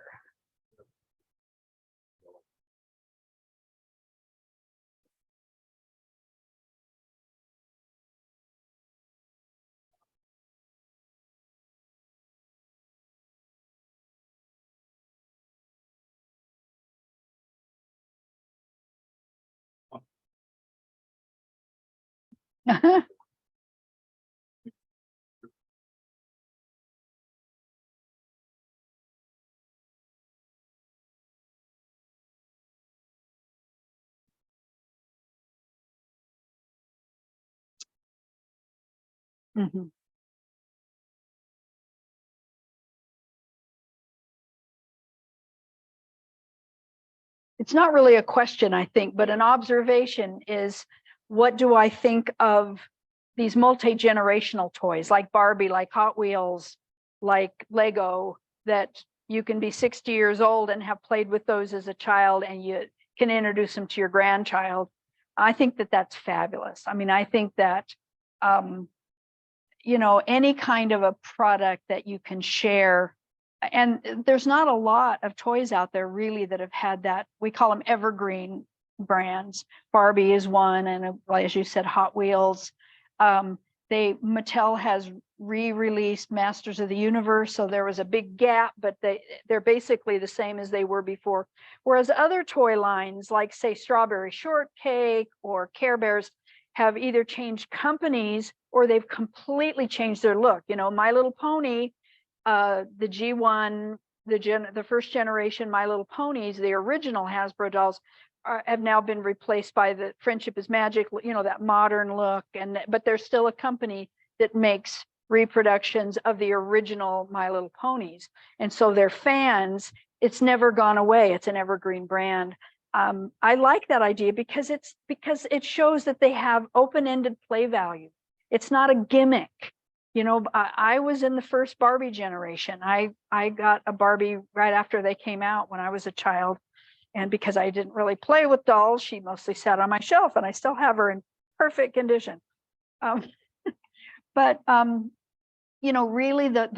Mhm. It's not really a question, I think, but an observation is, what do I think of these multi-generational toys like Barbie, like Hot Wheels, like Lego, that you can be 60 years old and have played with those as a child, and you can introduce them to your grandchild. I think that that's fabulous. I mean, I think that, any kind of a product that you can share. And there's not a lot of toys out there really that have had that. We call them evergreen brands. Barbie is one, and as you said, Hot Wheels. Mattel has re-released Masters of the Universe, so there was a big gap, but they're basically the same as they were before. Whereas other toy lines, like say Strawberry Shortcake or Care Bears, have either changed companies or they've completely changed their look. My Little Pony, the G1, the first generation My Little Ponies, the original Hasbro dolls, have now been replaced by the Friendship is Magic, you know, that modern look. But there's still a company that makes reproductions of the original My Little Ponies. And so their fans, it's never gone away. It's an evergreen brand. I like that idea because it shows that they have open-ended play value. It's not a gimmick. You know, I was in the first Barbie generation. I got a Barbie right after they came out when I was a child. And because I didn't really play with dolls, she mostly sat on my shelf, and I still have her in perfect condition. But you know, really the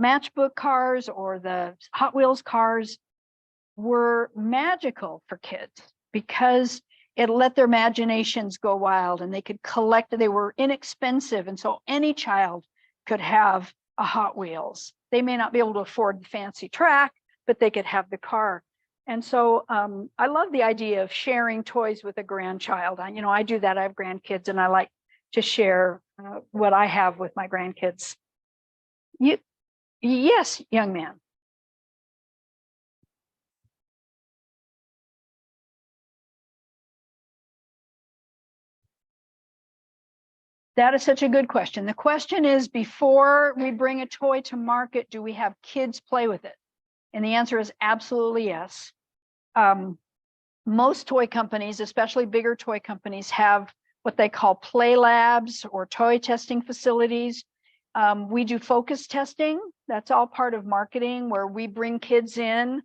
Matchbook cars or the Hot Wheels cars were magical for kids because it let their imaginations go wild, and they could collect. They were inexpensive, and so any child could have a Hot Wheels. They may not be able to afford the fancy track, but they could have the car. And so I love the idea of sharing toys with a grandchild. You know, I do that. I have grandkids, and I like to share what I have with my grandkids. Yes, young man. That is such a good question. The question is, before we bring a toy to market, do we have kids play with it? And the answer is absolutely yes. Most toy companies, especially bigger toy companies, have what they call play labs or toy testing facilities. We do focus testing. That's all part of marketing, where we bring kids in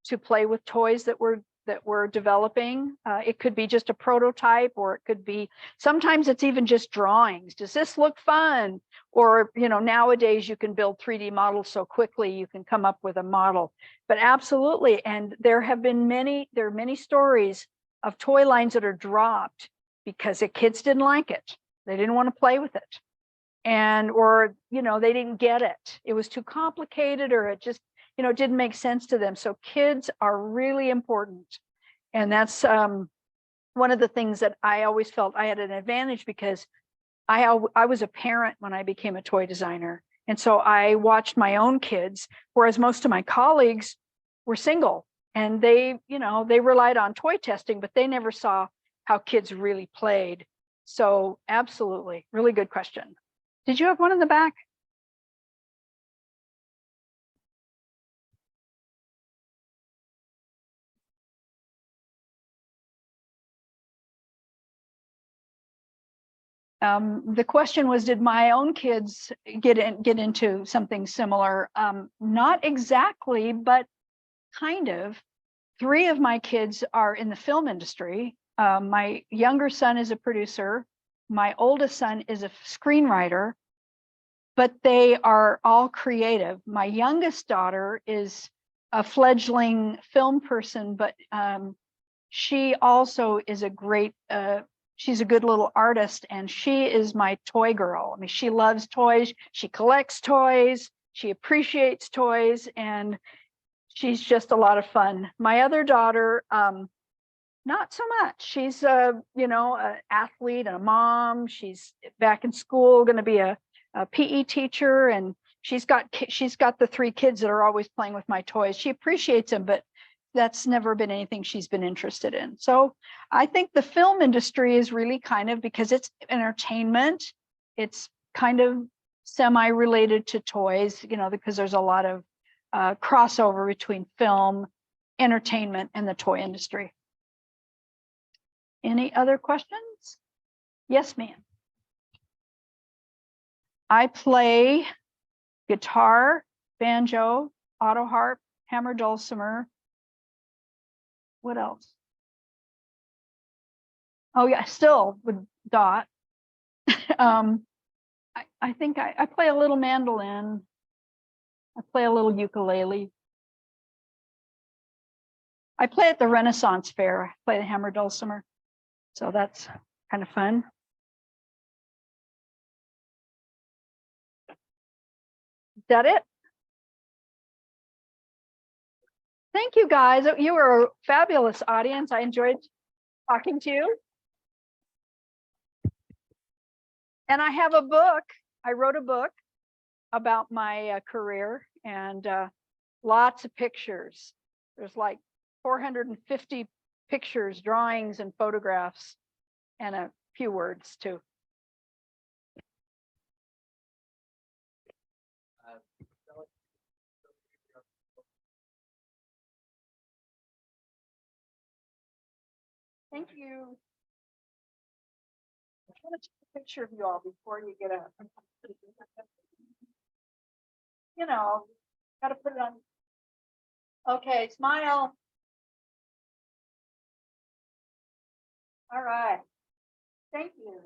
to play with toys that we're developing. It could be just a prototype, or it could be, sometimes it's even just drawings. Does this look fun? Or, you know, nowadays you can build 3D models so quickly, you can come up with a model. But absolutely, and there are many stories of toy lines that are dropped because the kids didn't like it. They didn't want to play with it. Or, you know, they didn't get it. It was too complicated, or it just, you know, didn't make sense to them. So kids are really important. And that's one of the things that I always felt I had an advantage, because I was a parent when I became a toy designer. And so I watched my own kids, whereas most of my colleagues were single, and they, you know, they relied on toy testing, but they never saw how kids really played. So absolutely, really good question. Did you have one in the back? The question was, did my own kids get into something similar? Not exactly, but kind of. 3 of my kids are in the film industry. My younger son is a producer. My oldest son is a screenwriter, but they are all creative. My youngest daughter is a fledgling film person, but she also is a great, she's a good little artist, and she is my toy girl. I mean, she loves toys, she collects toys, she appreciates toys, and she's just a lot of fun. My other daughter, not so much. She's you know, an athlete and a mom. She's back in school, going to be a PE teacher, and she's got the 3 kids that are always playing with my toys. She appreciates them, but that's never been anything she's been interested in. So I think the film industry is really kind of, because it's entertainment, it's kind of semi-related to toys, you know, because there's a lot of crossover between film, entertainment, and the toy industry. Any other questions? Yes, ma'am. I play guitar, banjo, auto harp, hammer dulcimer. What else? Oh yeah, still with Dot. I think I play a little mandolin. I play a little ukulele. I play at the Renaissance Fair. I play the hammer dulcimer. So that's kind of fun. Is that it? Thank you, guys. You were a fabulous audience. I enjoyed talking to you. And I have a book. I wrote a book about my career, and lots of pictures. There's like 450 pictures, drawings, and photographs, and a few words too. Thank you. I want to take a picture of you all before you get up. You know, got to put it on. Okay, smile. All right. Thank you.